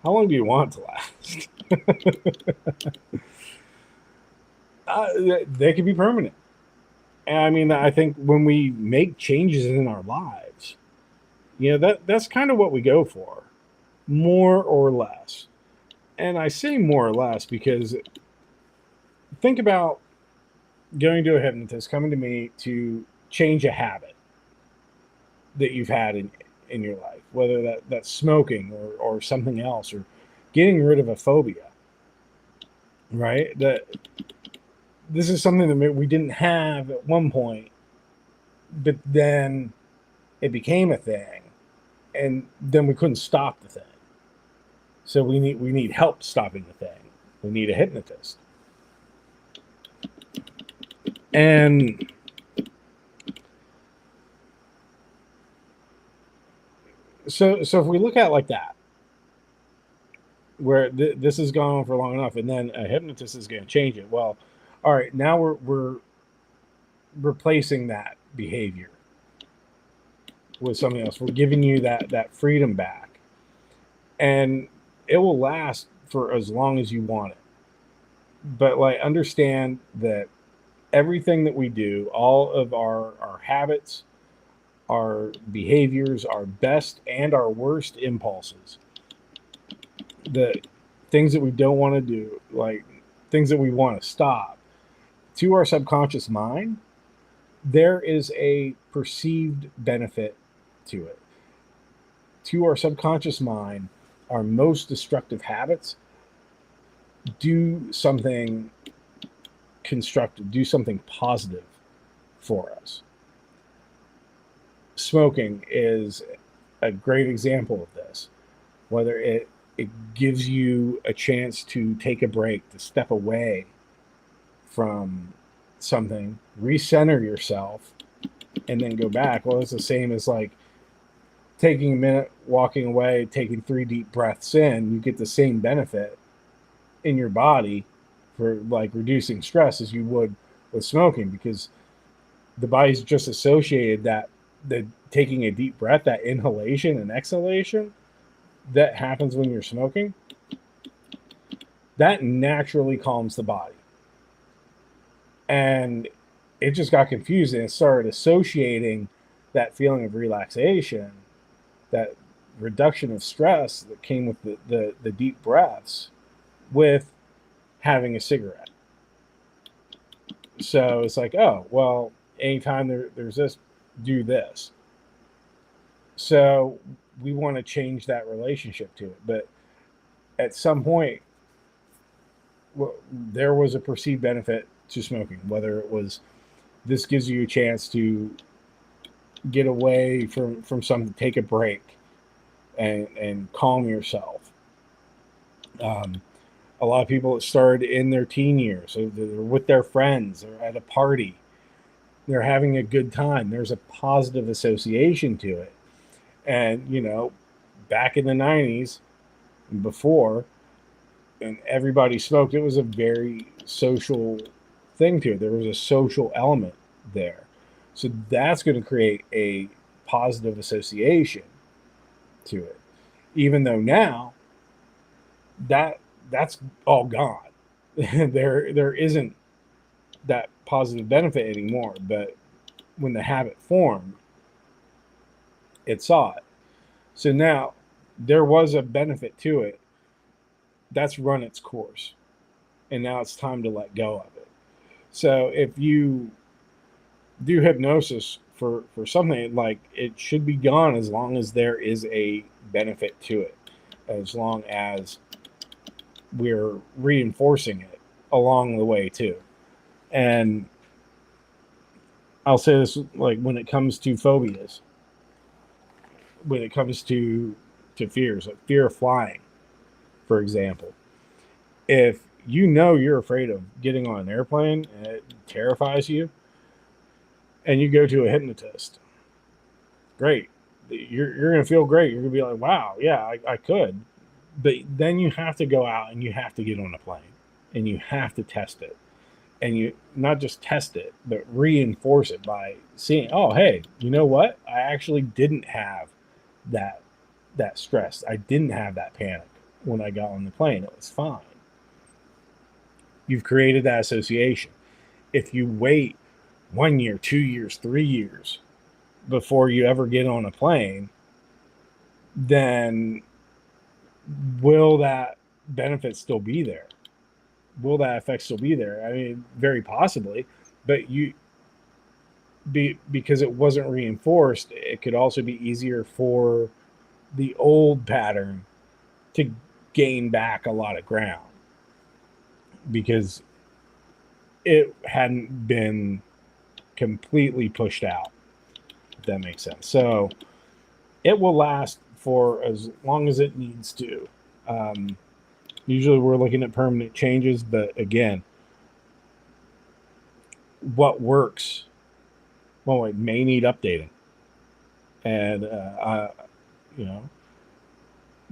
Speaker 1: How long do you want to last? They can be permanent. And I mean, I think when we make changes in our lives, that's kind of what we go for, more or less. And I say more or less because think about going to a hypnotist, coming to me to change a habit that you've had in your life, whether that's smoking or something else, or getting rid of a phobia, right? This is something that we didn't have at one point, but then it became a thing, and then we couldn't stop the thing. So we need help stopping the thing. We need a hypnotist. And so if we look at it like that, where this has gone on for long enough, and then a hypnotist is going to change it. Well, all right, now we're replacing that behavior with something else. We're giving you that freedom back, and it will last for as long as you want it. But like, understand that everything that we do, all of our habits, our behaviors, our best and our worst impulses, the things that we don't want to do, like things that we want to stop, to our subconscious mind, there is a perceived benefit to it. To our subconscious mind, our most destructive habits do something constructive, do something positive for us. Smoking is a great example of this. Whether it gives you a chance to take a break, to step away from something, recenter yourself, and then go back. Well, it's the same as like taking a minute, walking away, taking 3 deep breaths in. You get the same benefit in your body for like reducing stress as you would with smoking, because the body's just associated that the taking a deep breath, that inhalation and exhalation that happens when you're smoking, that naturally calms the body. And it just got confused, and it started associating that feeling of relaxation, that reduction of stress that came with the deep breaths, with having a cigarette. So it's like, oh, well, anytime there's this, do this. So we want to change that relationship to it. But at some point, there was a perceived benefit to smoking, whether it was this gives you a chance to get away from something, take a break, and calm yourself. A lot of people that started in their teen years, so they're with their friends, they're at a party, they're having a good time. There's a positive association to it. And back in the 90s, before, and everybody smoked, it was a very social thing to it. There was a social element there. So that's going to create a positive association to it. Even though now that's all gone. there isn't that positive benefit anymore. But when the habit formed, it saw it. So now there was a benefit to it. That's run its course. And now it's time to let go of it. So if you do hypnosis for something, like, it should be gone as long as there is a benefit to it, as long as we're reinforcing it along the way too. And I'll say this, like, when it comes to phobias, when it comes to fears, like fear of flying, for example. If you know you're afraid of getting on an airplane and it terrifies you, and you go to a hypnotist, great. You're going to feel great. You're going to be like, wow, yeah, I could. But then you have to go out and you have to get on a plane and you have to test it. And you not just test it, but reinforce it by seeing, oh, hey, you know what? I actually didn't have that stress. I didn't have that panic when I got on the plane. It was fine. You've created that association. If you wait 1 year, 2 years, 3 years before you ever get on a plane, then will that benefit still be there? Will that effect still be there? I mean, very possibly, but because it wasn't reinforced, it could also be easier for the old pattern to gain back a lot of ground because it hadn't been completely pushed out, if that makes sense. So it will last for as long as it needs to. Usually we're looking at permanent changes, but again, what works, well, it may need updating. And, you know,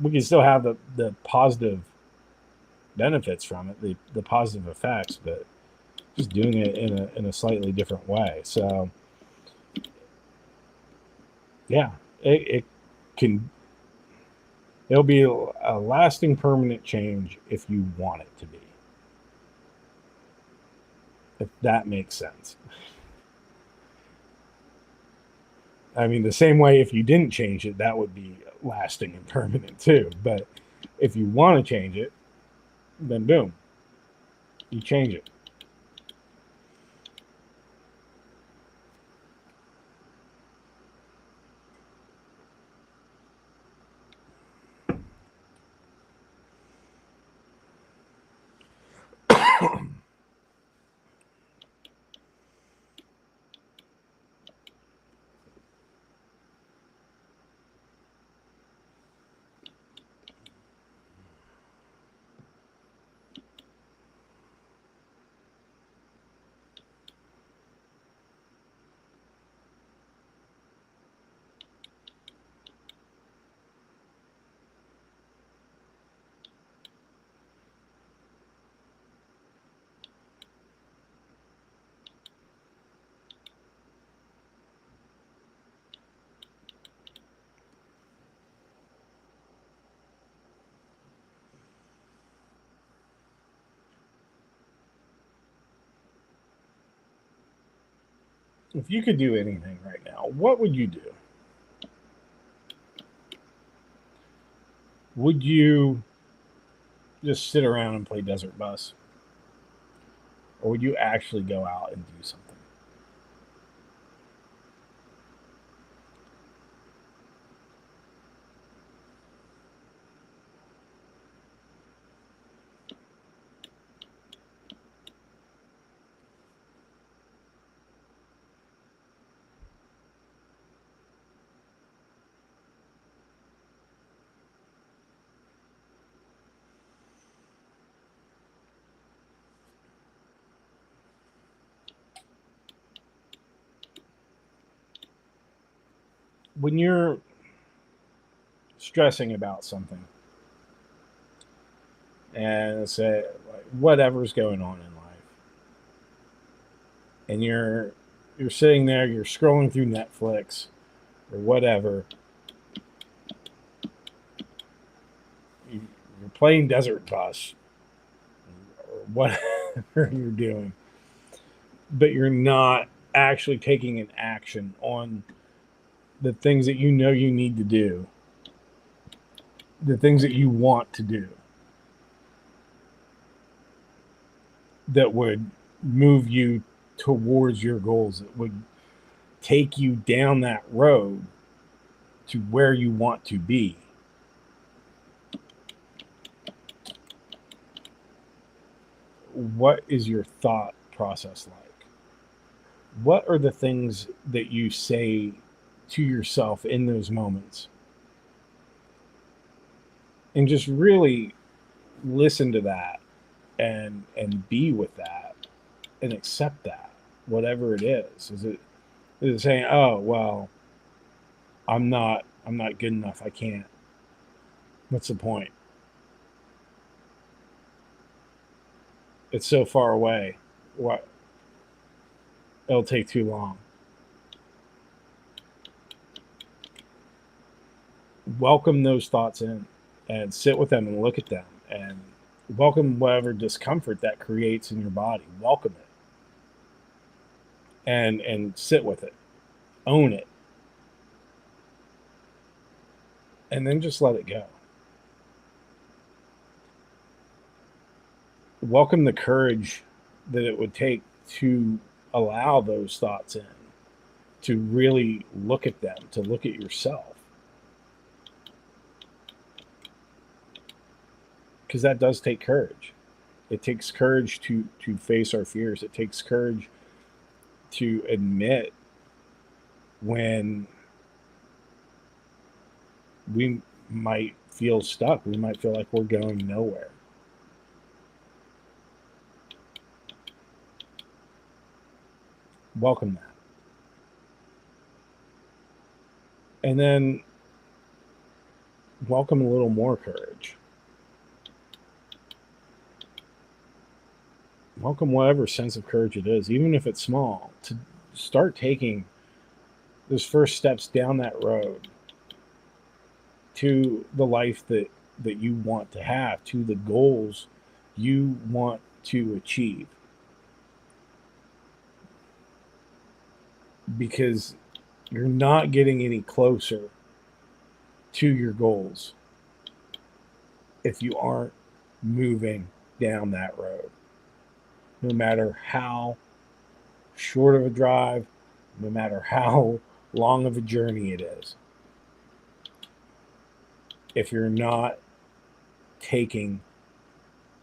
Speaker 1: we can still have the positive benefits from it, the positive effects, but just doing it in a slightly different way. So, yeah, it'll be a lasting permanent change if you want it to be. If that makes sense. I mean, the same way if you didn't change it, that would be lasting and permanent too. But if you want to change it, then boom, you change it. If you could do anything right now, what would you do? Would you just sit around and play Desert Bus? Or would you actually go out and do something? When you're stressing about something, and say like whatever's going on in life, and you're sitting there, you're scrolling through Netflix or whatever, you're playing Desert Bus or whatever you're doing, but you're not actually taking an action on the things that you know you need to do, the things that you want to do that would move you towards your goals, that would take you down that road to where you want to be. What is your thought process like? What are the things that you say to yourself in those moments and just really listen to that and be with that and accept that, whatever it is. Is it saying, oh well, I'm not good enough, I can't? What's the point? It's so far away. What? It'll take too long. Welcome those thoughts in and sit with them and look at them and welcome whatever discomfort that creates in your body. Welcome it and sit with it. Own it. And then just let it go. Welcome the courage that it would take to allow those thoughts in, to really look at them, to look at yourself. Because that does take courage. It takes courage to face our fears. It takes courage to admit when we might feel stuck. We might feel like we're going nowhere. Welcome that. And then welcome a little more courage. Welcome whatever sense of courage it is, even if it's small, to start taking those first steps down that road to the life that you want to have, to the goals you want to achieve. Because you're not getting any closer to your goals if you aren't moving down that road. No matter how short of a drive, no matter how long of a journey it is. If you're not taking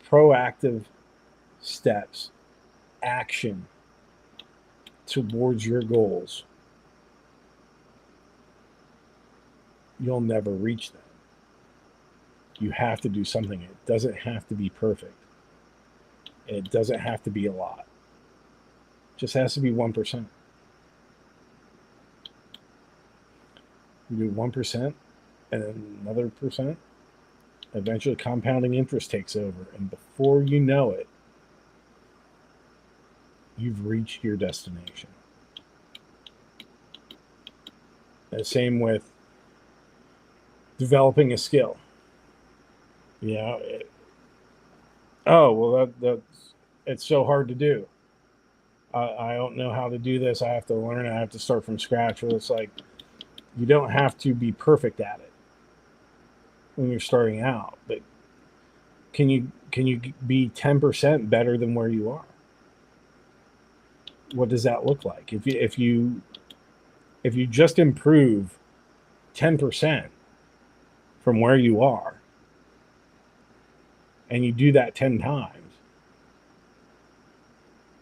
Speaker 1: proactive steps, action towards your goals, you'll never reach them. You have to do something. It doesn't have to be perfect. It doesn't have to be a lot. It just has to be 1%. You do 1% and then another percent. Eventually compounding interest takes over. And before you know it, you've reached your destination. The same with developing a skill. You know, oh, well, that's it's so hard to do. I don't know how to do this. I have to learn. I have to start from scratch. Well, it's like you don't have to be perfect at it when you're starting out, but can you be 10% better than where you are? What does that look like? If you just improve 10% from where you are, and you do that 10 times,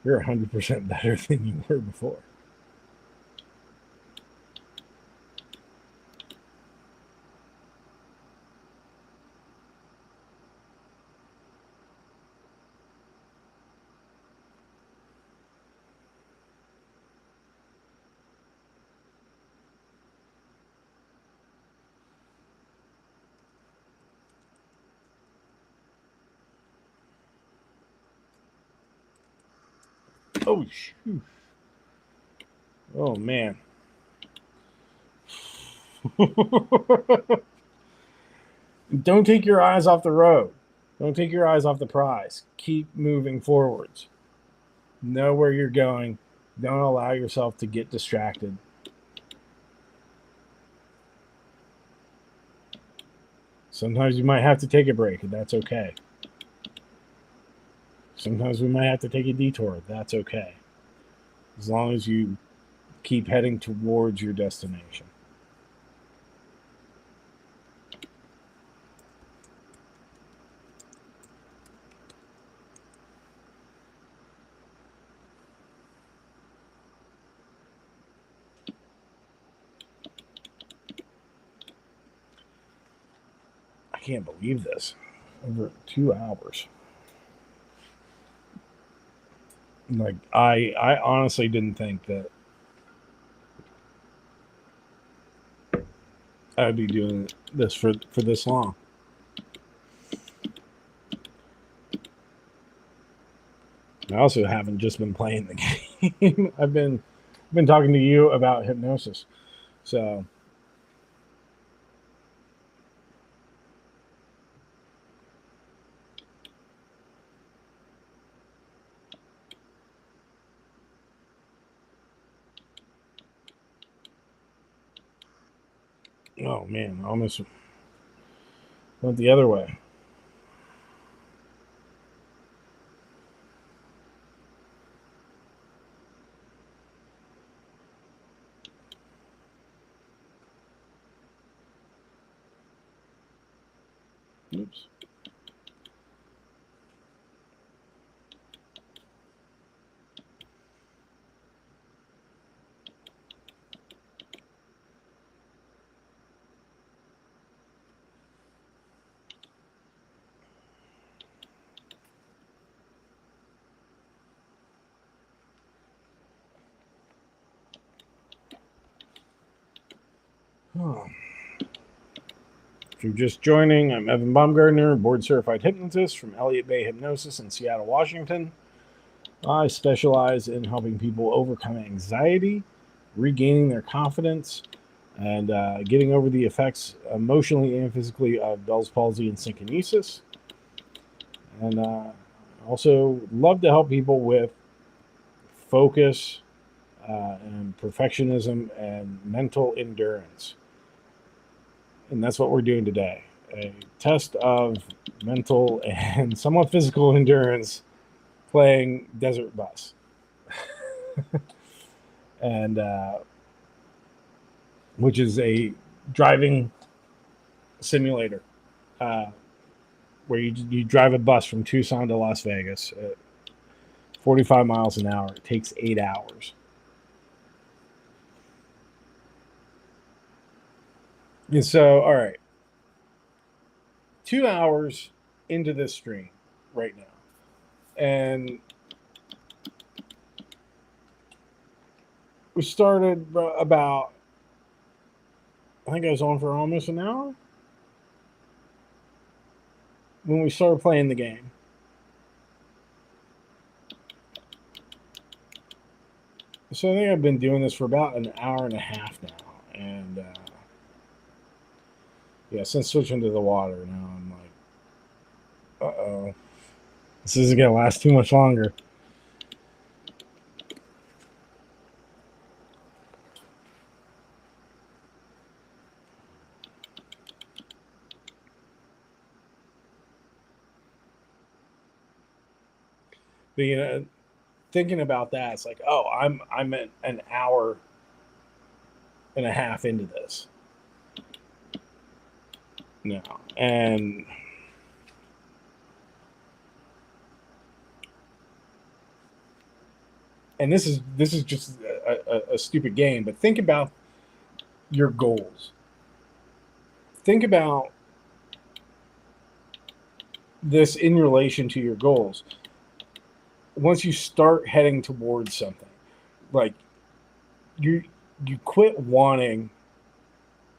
Speaker 1: you're 100% better than you were before. Oh, shoot. Oh, man. Don't take your eyes off the road. Don't take your eyes off the prize. Keep moving forwards. Know where you're going. Don't allow yourself to get distracted. Sometimes you might have to take a break, and that's okay. Sometimes we might have to take a detour. That's okay. As long as you keep heading towards your destination. I can't believe this. Over 2 hours. Like, I honestly didn't think that I would be doing this for this long. I also haven't just been playing the game. I've been talking to you about hypnosis. So oh man, I almost went the other way. Oops. Oh. If you're just joining, I'm Evan Baumgartner, board-certified hypnotist from Elliott Bay Hypnosis in Seattle, Washington. I specialize in helping people overcome anxiety, regaining their confidence, and getting over the effects emotionally and physically of Bell's palsy and synkinesis. And also love to help people with focus and perfectionism and mental endurance. And that's what we're doing today. A test of mental and somewhat physical endurance playing Desert Bus. And which is a driving simulator where you drive a bus from Tucson to Las Vegas at 45 miles an hour. It takes 8 hours. And so, all right, 2 hours into this stream right now. And we started about, I think I was on for almost an hour when we started playing the game. So I think I've been doing this for about an hour and a half now. And yeah, since switching to the water, now I'm like, uh-oh, this isn't going to last too much longer. But, you know, thinking about that, it's like, oh, I'm at an hour and a half into this now, and this is just a stupid game. But think about your goals. Think about this in relation to your goals. Once you start heading towards something, like you quit wanting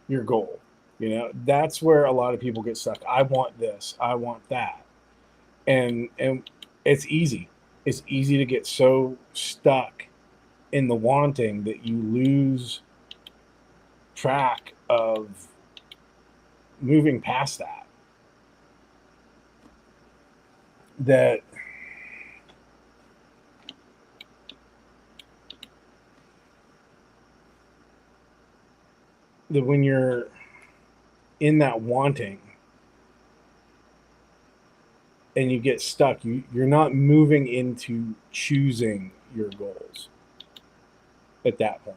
Speaker 1: your goal. You know, that's where a lot of people get stuck. I want this, I want that. And it's easy. It's easy to get so stuck in the wanting that you lose track of moving past that. That when you're in that wanting and you get stuck, you're not moving into choosing your goals at that point.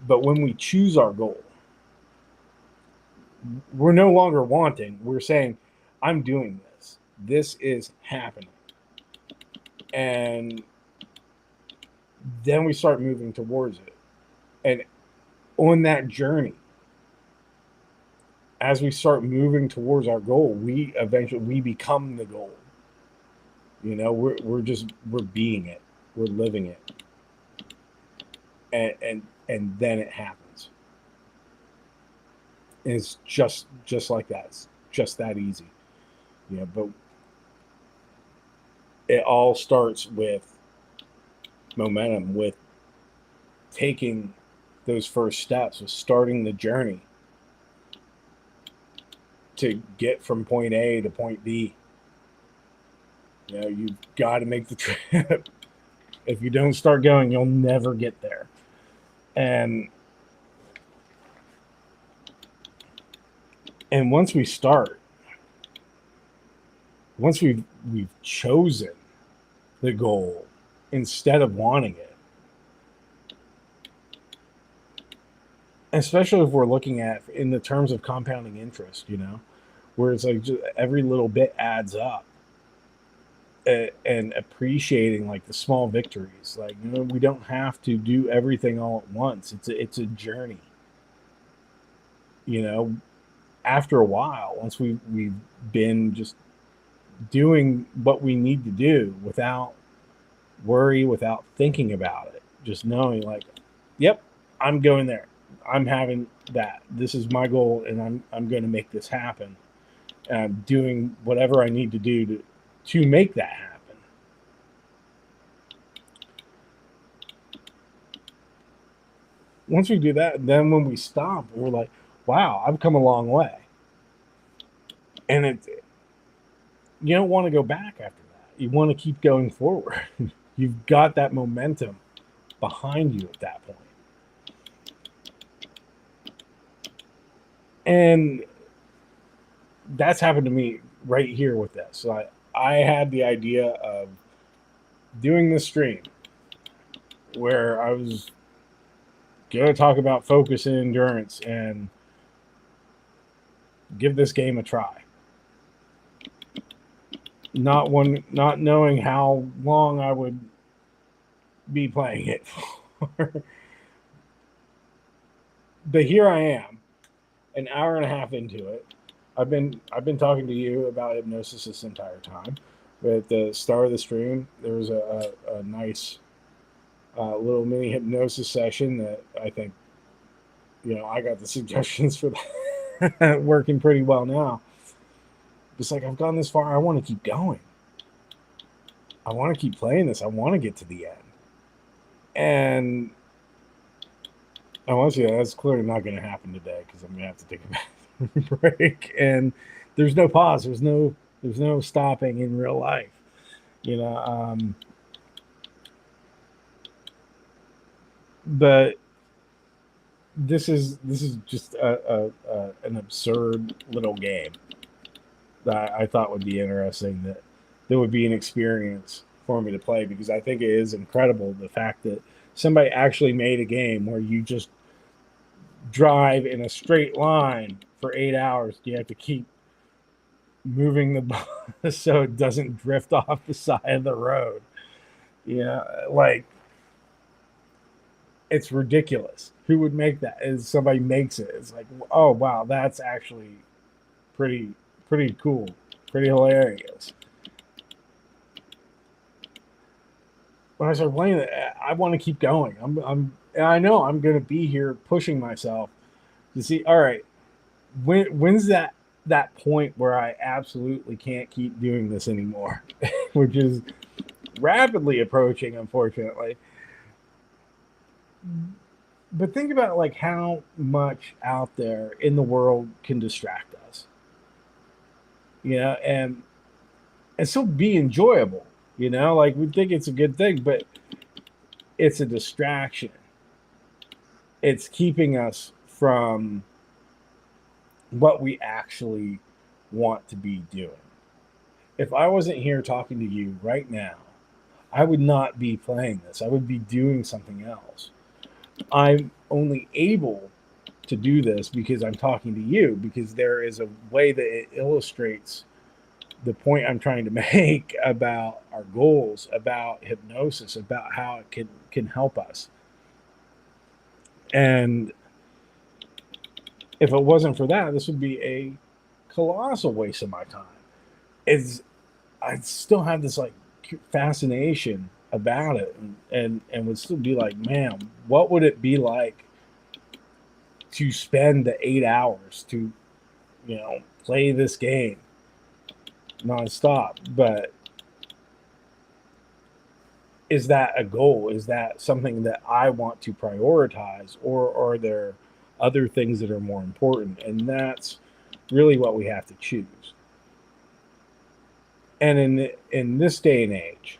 Speaker 1: But when we choose our goal, we're no longer wanting. We're saying, I'm doing this. This is happening. And then we start moving towards it. And on that journey, as we start moving towards our goal, we become the goal. You know, we're being it, we're living it, and then it happens. And it's just like that. It's just that easy. You know, but it all starts with momentum, with taking those first steps, with starting the journey to get from point A to point B. You know, you've got to make the trip. If you don't start going, you'll never get there. And once we start, once we've chosen the goal instead of wanting it, especially if we're looking at in the terms of compounding interest, you know, where it's like just every little bit adds up, and appreciating like the small victories. Like, you know, we don't have to do everything all at once. It's a journey. You know, after a while, once we've been just doing what we need to do without worry, without thinking about it, just knowing like, yep, I'm going there. I'm having that. This is my goal, and I'm going to make this happen. And I'm doing whatever I need to do to make that happen. Once we do that, then when we stop, we're like, wow, I've come a long way. And you don't want to go back after that. You want to keep going forward. You've got that momentum behind you at that point. And that's happened to me right here with this. So I had the idea of doing this stream where I was going to talk about focus and endurance and give this game a try. Not knowing how long I would be playing it for. But here I am, an hour and a half into it. I've been talking to you about hypnosis this entire time. But at the start of the stream, there was a nice little mini hypnosis session that I think, you know, I got the suggestions for that working pretty well now. It's like, I've gone this far. I want to keep going. I want to keep playing this. I want to get to the end. And I want to say that's clearly not going to happen today because I'm going to have to take a break. And there's no pause. There's no stopping in real life. You know, but this is just an absurd little game that I thought would be interesting, that there would be an experience for me to play, because I think it is incredible the fact that somebody actually made a game where you just drive in a straight line for 8 hours. You have to keep moving the bus so it doesn't drift off the side of the road. Yeah, like, it's ridiculous. Who would make that? As somebody makes it, it's like, oh wow, that's actually pretty cool, pretty hilarious. When I start playing it, I want to keep going. And I know I'm going to be here pushing myself to see, all right, when's that point where I absolutely can't keep doing this anymore, which is rapidly approaching, unfortunately. But think about like how much out there in the world can distract us, you know, and still be enjoyable, you know, like we think it's a good thing, but it's a distraction. It's keeping us from what we actually want to be doing. If I wasn't here talking to you right now, I would not be playing this. I would be doing something else. I'm only able to do this because I'm talking to you, because there is a way that it illustrates the point I'm trying to make about our goals, about hypnosis, about how it can help us. And if it wasn't for that, this would be a colossal waste of my time. I still have this like fascination about it, and would still be like, man, what would it be like to spend the 8 hours to, play this game nonstop? But is that a goal? Is that something that I want to prioritize, or are there other things that are more important? And that's really what we have to choose. And in this day and age,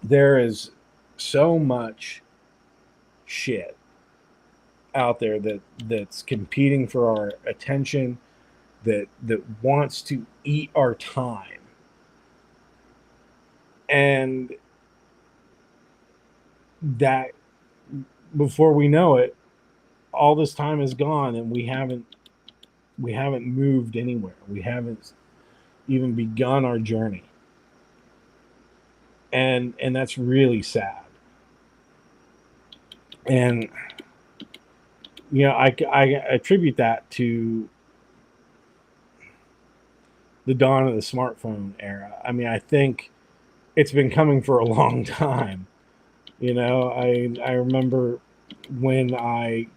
Speaker 1: there is so much shit out there that's competing for our attention, that wants to eat our time. And that before we know it, all this time is gone, and we haven't moved anywhere. We haven't even begun our journey. And that's really sad. And I attribute that to the dawn of the smartphone era. I mean, I think it's been coming for a long time. I remember when I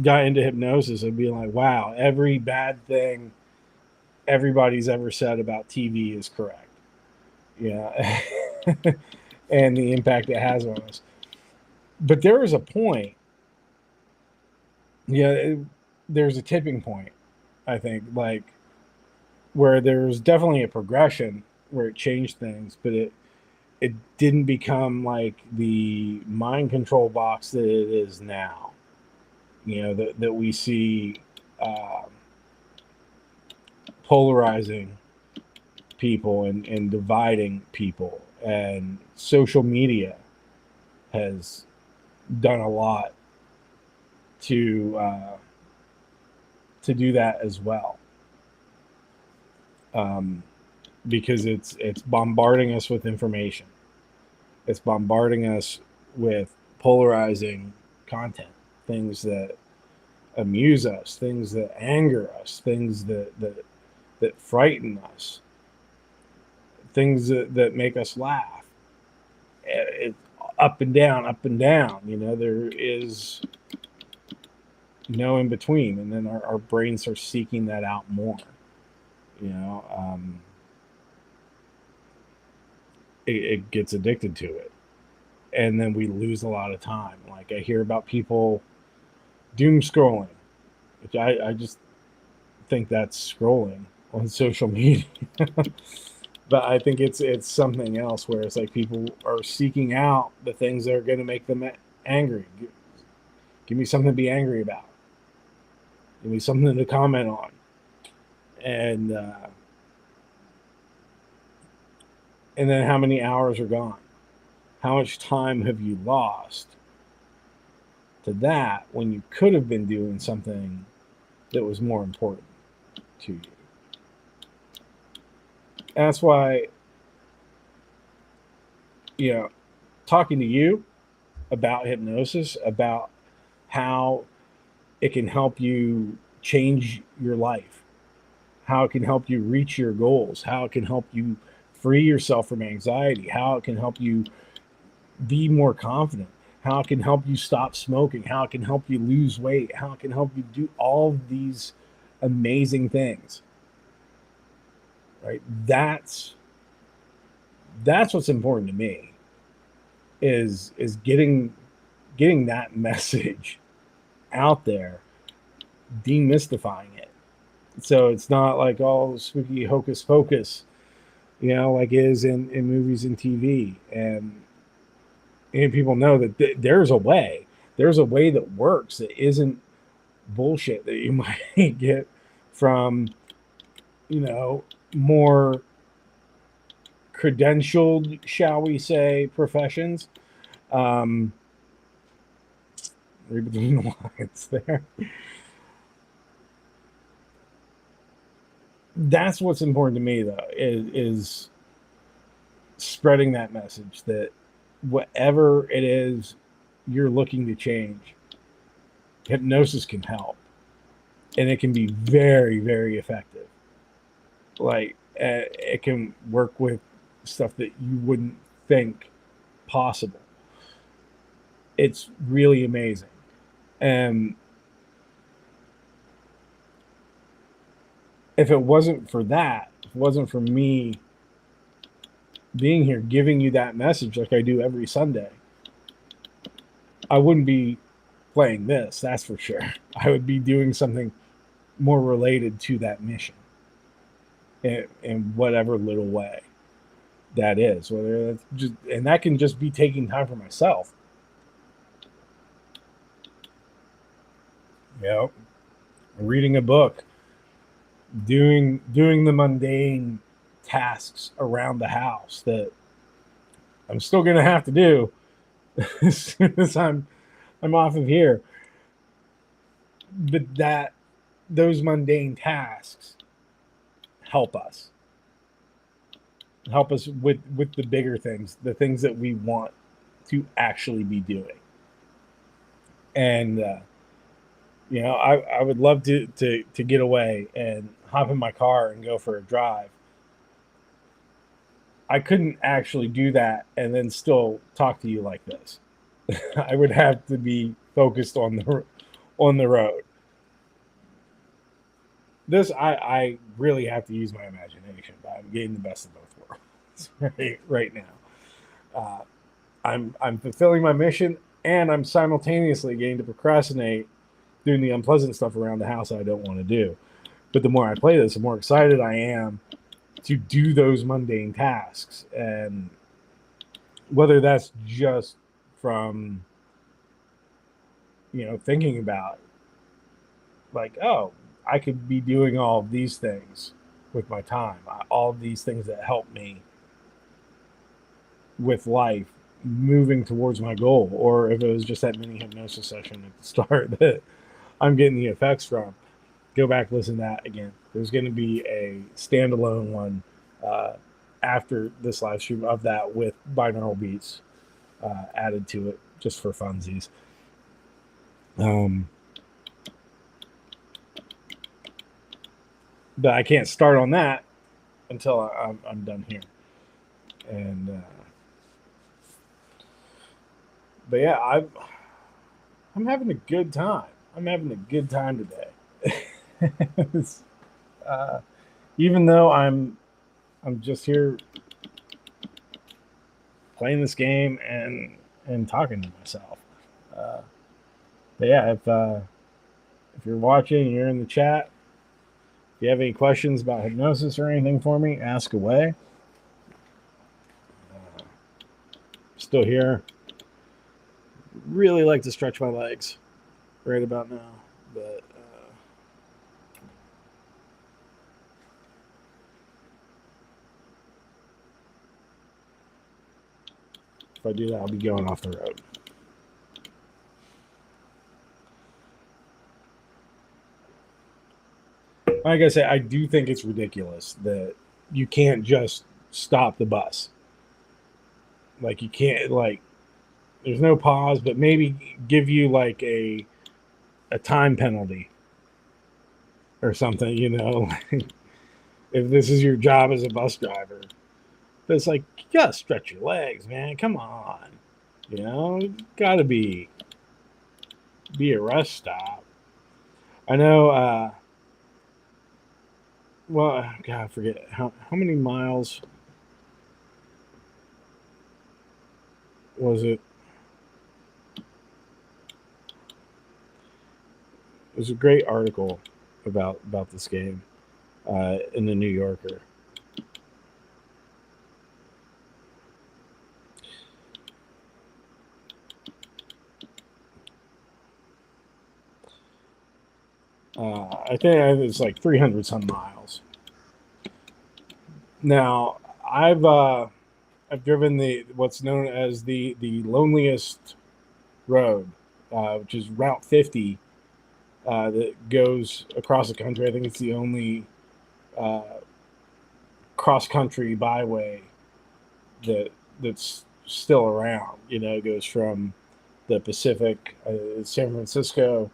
Speaker 1: got into hypnosis, I'd be like, wow, every bad thing everybody's ever said about TV is correct. Yeah. And the impact it has on us. But there was a point, there's a tipping point, I think, like, where there's definitely a progression where it changed things, but it didn't become like the mind control box that it is now. That we see polarizing people and dividing people, and social media has done a lot to do that as well, because it's bombarding us with information. It's bombarding us with polarizing content, things that amuse us, things that anger us, things that frighten us, things that make us laugh. It, up and down, up and down. There is no in between, and then our brains are seeking that out more. It gets addicted to it, and then we lose a lot of time. Like, I hear about people doom scrolling, which I just think that's scrolling on social media. But I think it's something else, where it's like people are seeking out the things that are going to make them angry. Give me something to be angry about. Give me something to comment on. And then how many hours are gone? How much time have you lost to that, when you could have been doing something that was more important to you? And that's why, talking to you about hypnosis, about how it can help you change your life, how it can help you reach your goals, how it can help you free yourself from anxiety, how it can help you be more confident, how it can help you stop smoking, how it can help you lose weight, how it can help you do all these amazing things. Right? That's what's important to me, is getting that message out there, demystifying it, so it's not like all spooky hocus pocus, like it is in movies and TV. And people know that there's a way that works, that isn't bullshit that you might get from more credentialed, shall we say, professions. Read between the lines there. That's what's important to me, though, is spreading that message, that whatever it is you're looking to change, hypnosis can help, and it can be very, very effective. Like it can work with stuff that you wouldn't think possible. It's really amazing. And if it wasn't for that, if it wasn't for me being here giving you that message like I do every Sunday, I wouldn't be playing this, that's for sure. I would be doing something more related to that mission in whatever little way that is. Whether that's just, and that can just be taking time for myself. You know, reading a book, doing the mundane tasks around the house that I'm still gonna have to do as soon as I'm off of here. But that those mundane tasks help us with the bigger things, the things that we want to actually be doing. And you know, I would love to get away and hop in my car and go for a drive. I couldn't actually do that and then still talk to you like this. I would have to be focused on the road. This I really have to use my imagination, but I'm getting the best of both worlds right now. I'm fulfilling my mission, and I'm simultaneously getting to procrastinate doing the unpleasant stuff around the house I don't want to do. But the more I play this, the more excited I am to do those mundane tasks. And whether that's just from, you know, thinking about like, oh, I could be doing all of these things with my time, all of these things that help me with life, moving towards my goal, or if it was just that mini hypnosis session at the start that I'm getting the effects from, go back, listen to that again. There's going to be a standalone one after this live stream of that with binaural beats added to it just for funsies. But I can't start on that until I'm done here. And but yeah, I'm having a good time. I'm having a good time today. Even though I'm just here playing this game and talking to myself. But yeah, if you're watching, you're in the chat. If you have any questions about hypnosis or anything for me, ask away. Still here. Really like to stretch my legs right about now, but if I do that, I'll be going off the road. Like I say, I do think it's ridiculous that you can't just stop the bus. Like you can't, like, there's no pause, but maybe give you like a time penalty or something, you know. If this is your job as a bus driver, but it's like, you gotta stretch your legs, man. Come on, you know, gotta be a rest stop. I know. Well, God, I forget how many miles was it? It was a great article about this game in the New Yorker. I think it's like 300 some miles. Now, I've driven what's known as the loneliest road, which is Route 50, that goes across the country. I think it's the only cross-country byway that's still around. You know, it goes from the Pacific, San Francisco,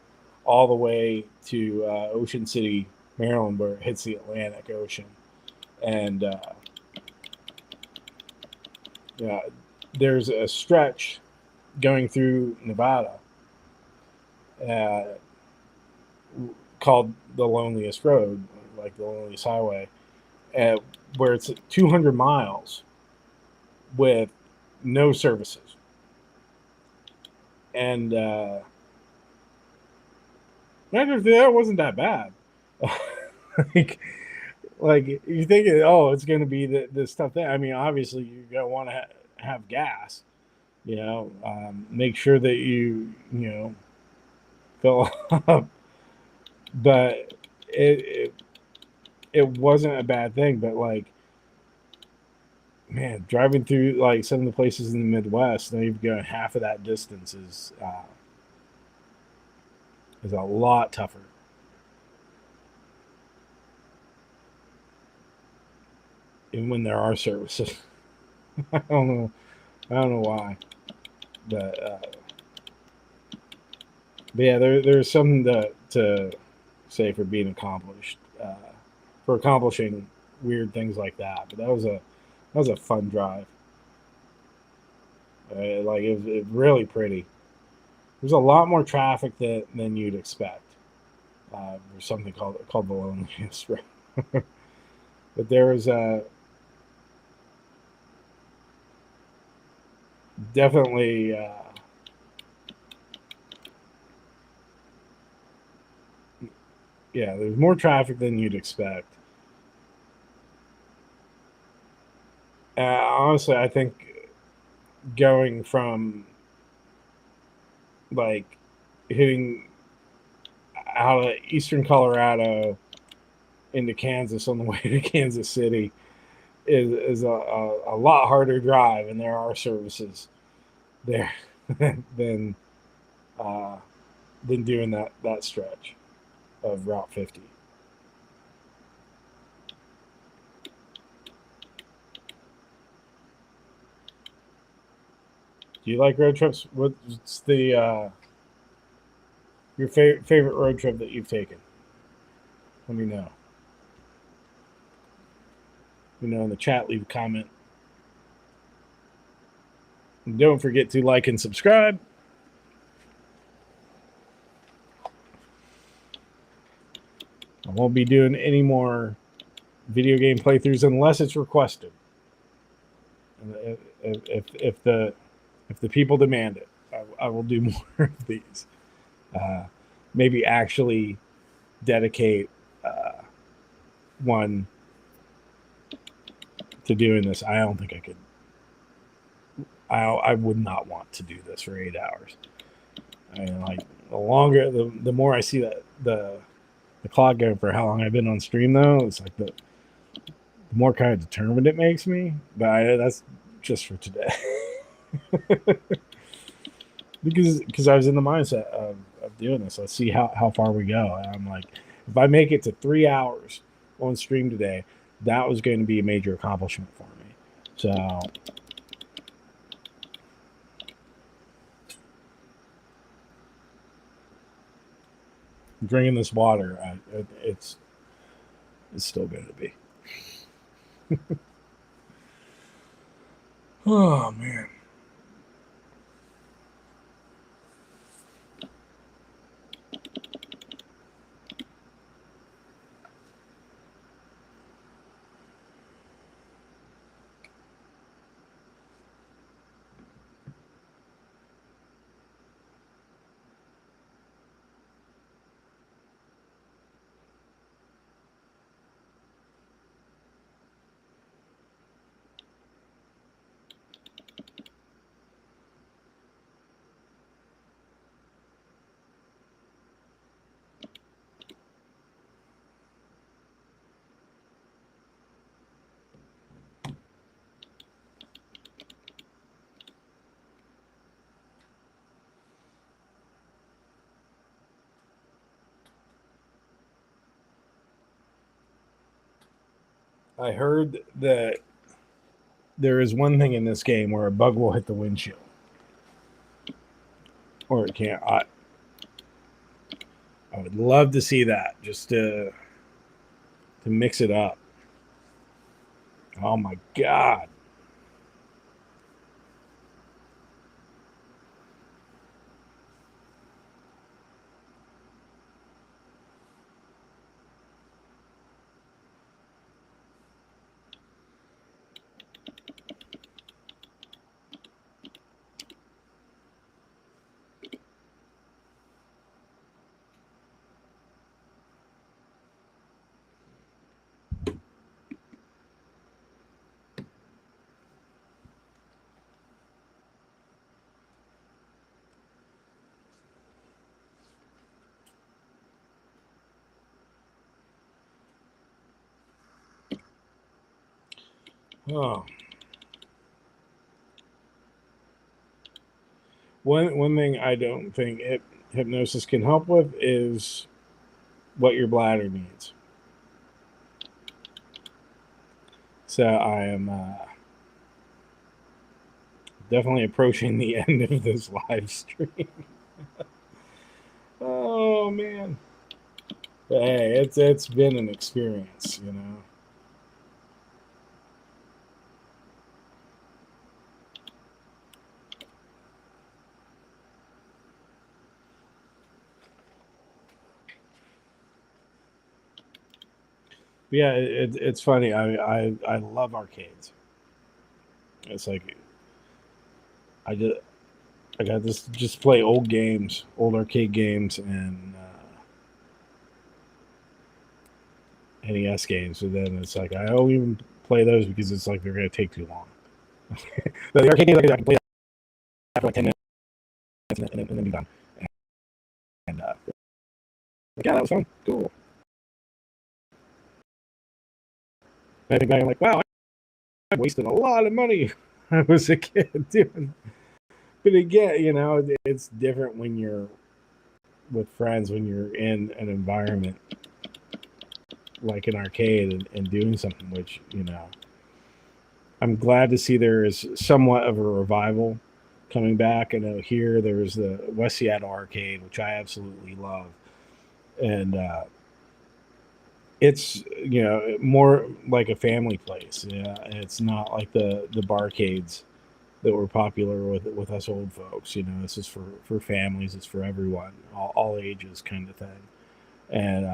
Speaker 1: all the way to Ocean City, Maryland, where it hits the Atlantic Ocean. And yeah, there's a stretch going through Nevada called the Loneliest Road, like the Loneliest Highway, where it's 200 miles with no services. And that wasn't that bad. like you're thinking, oh, it's going to be this tough thing. I mean, obviously you're going to want to have gas, make sure that you fill up, but it wasn't a bad thing. But like, man, driving through like some of the places in the Midwest, now you've got half of that distance is a lot tougher. Even when there are services. I don't know why, but yeah, there's something to say for being accomplished, for accomplishing weird things like that. But that was a fun drive. Like it was really pretty. There's a lot more traffic than you'd expect. There's something called the Loneliest Road. But there was definitely there's more traffic than you'd expect. Honestly, I think going from like hitting out of eastern Colorado into Kansas on the way to Kansas City is a lot harder drive, and there are services there than doing that stretch of Route 50. Do you like road trips? What's the your favorite road trip that you've taken? Let me know. In the chat, leave a comment. And don't forget to like and subscribe. I won't be doing any more video game playthroughs unless it's requested. If the people demand it, I will do more of these. Maybe actually dedicate one to doing this. I don't think I could. I would not want to do this for 8 hours. I mean, like the longer, the more I see that the clock going for how long I've been on stream, though, it's like the more kind of determined it makes me. But that's just for today. because I was in the mindset of doing this. Let's see how far we go. And I'm like, if I make it to 3 hours on stream today, that was going to be a major accomplishment for me. So drinking this water, it's still going to be. Oh man. I heard that there is one thing in this game where a bug will hit the windshield. Or it can't. I would love to see that, just to mix it up. Oh my god. Oh. One thing I don't think hypnosis can help with is what your bladder needs. So I am definitely approaching the end of this live stream. Oh man. But hey, it's been an experience, you know. Yeah, it's funny. I love arcades. It's like I just I got this just play old games, old arcade games, and NES games. And then it's like I don't even play those because it's like they're gonna take too long. But the arcade games I can play that for like 10 minutes and then be done. And like, yeah, that was fun. Cool. And I think back, I'm like, wow, I wasted a lot of money. I was a kid doing. But again, you know, it's different when you're with friends, when you're in an environment like an arcade and doing something, which, you know, I'm glad to see there is somewhat of a revival coming back. I know here there's the West Seattle arcade, which I absolutely love. And it's, you know, more like a family place. Yeah, it's not like the barcades that were popular with us old folks. You know, this is for families. It's for everyone, all ages, kind of thing. And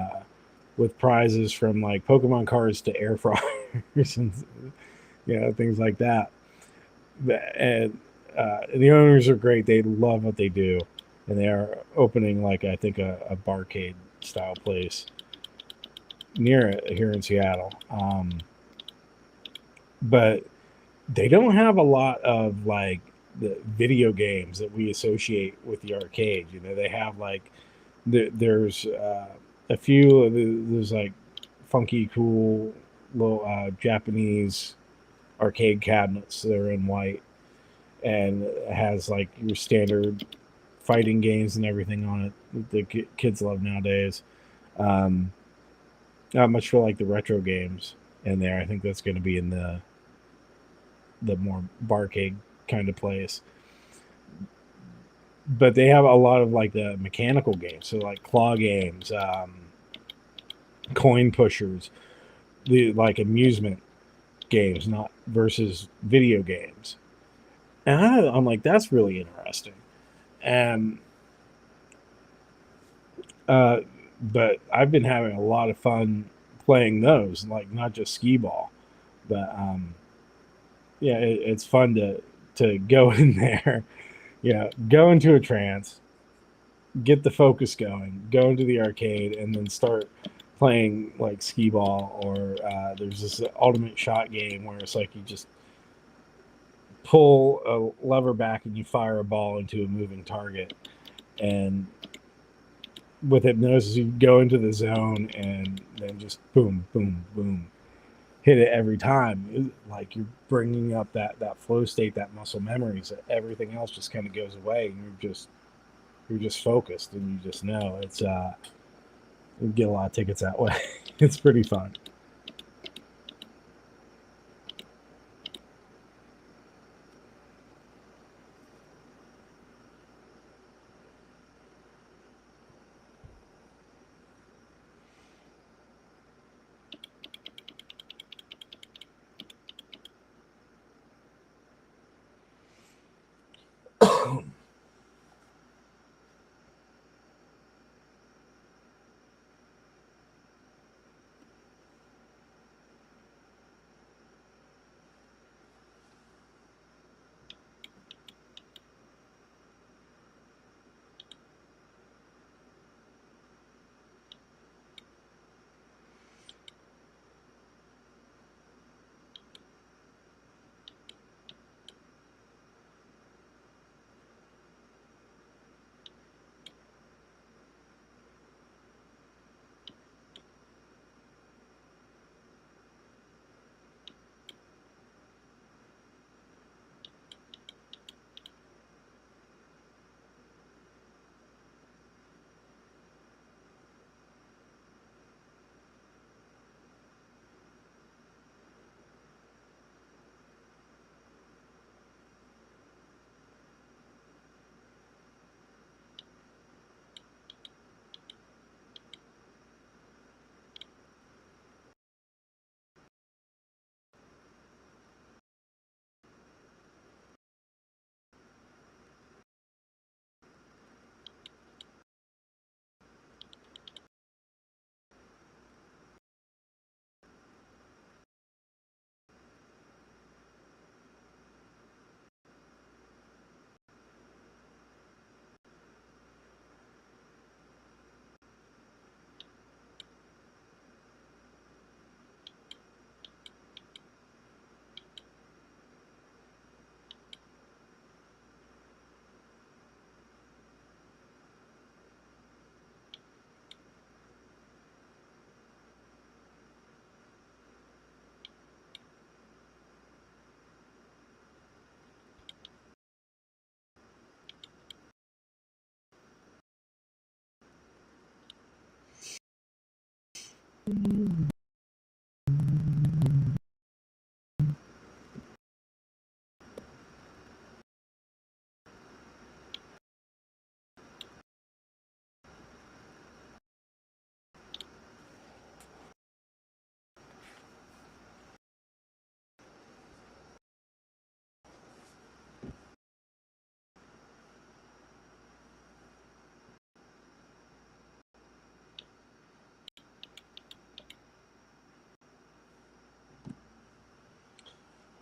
Speaker 1: with prizes from like Pokemon cards to air fryers and, you know, things like that. And the owners are great. They love what they do, and they are opening like I think a barcade style place near it here in Seattle. But they don't have a lot of like the video games that we associate with the arcade. You know, they have like there's a few of there's like funky, cool little Japanese arcade cabinets that are in white, and it has like your standard fighting games and everything on it that the kids love nowadays. Um, Not much for like the retro games in there. I think that's going to be in the more barcade kind of place. But they have a lot of like the mechanical games, so like claw games, coin pushers, the like amusement games, not versus video games. And I'm like, that's really interesting. And uh, but I've been having a lot of fun playing those, like not just skee ball, but yeah, it's fun to go in there, yeah, go into a trance, get the focus going, go into the arcade, and then start playing like skee ball. Or there's this ultimate shot game where it's like you just pull a lever back and you fire a ball into a moving target. And with hypnosis, you go into the zone and then just boom, boom, boom, hit it every time. Like you're bringing up that flow state, that muscle memory, so everything else just kind of goes away, and you're just focused, and you just know it's you get a lot of tickets that way. It's pretty fun.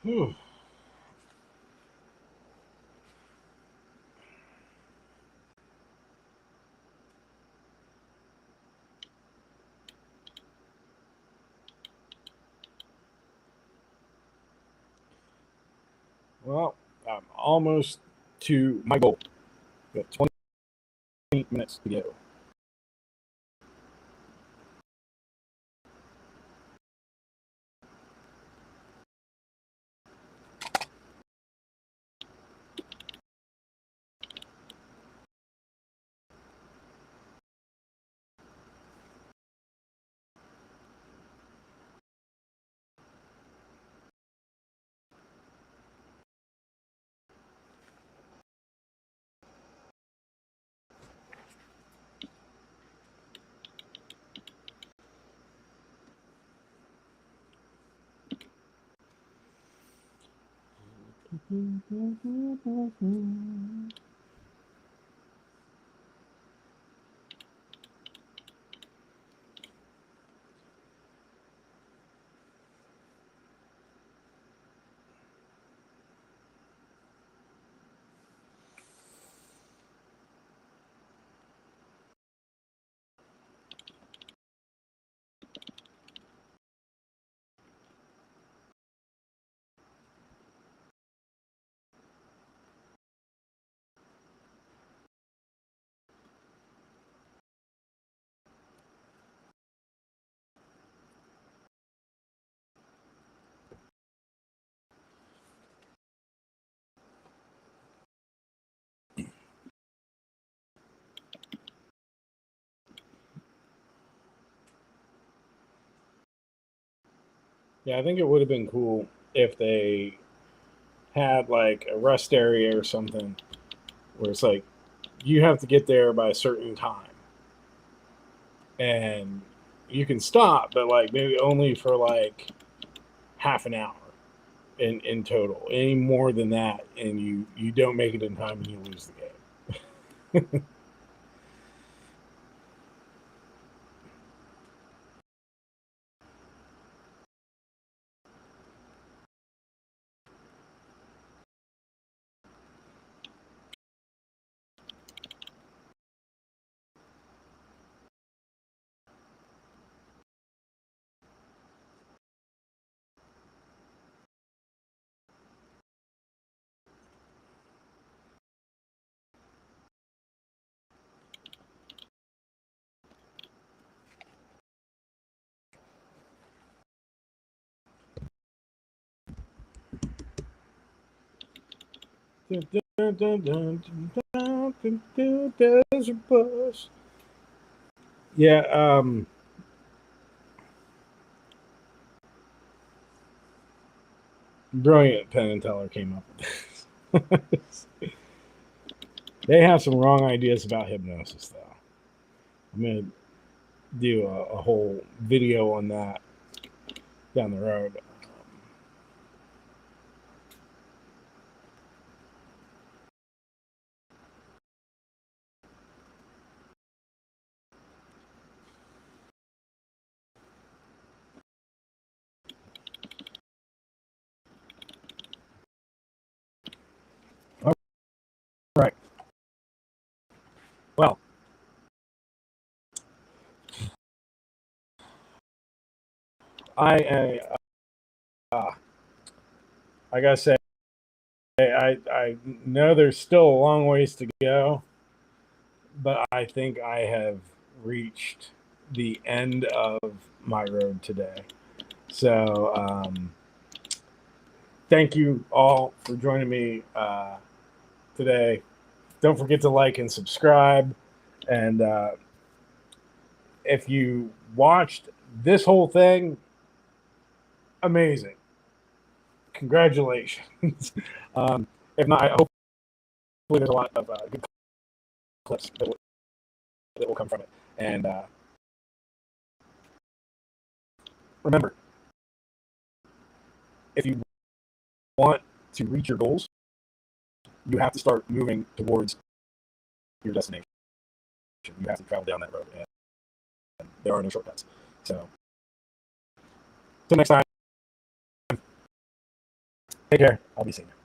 Speaker 1: Whew. Well, I'm almost to my goal. Got 20 minutes to go. Yeah, I think it would have been cool if they had like a rest area or something where it's like you have to get there by a certain time and you can stop, but like maybe only for like half an hour in total. Any more than that, and you don't make it in time, and you lose the game. Desert bus. Yeah, brilliant Penn and Teller came up with this. They have some wrong ideas about hypnosis, though. I'm gonna do a whole video on that down the road. All right. Well, I I gotta say, I know there's still a long ways to go, but I think I have reached the end of my road today. So, thank you all for joining me today. Don't forget to like and subscribe. And if you watched this whole thing, amazing. Congratulations. If not, hopefully there's a lot of good clips that will come from it. And remember, if you want to reach your goals, you have to start moving towards your destination. You have to travel down that road, and there are no shortcuts. So, till next time, take care. I'll be seeing you.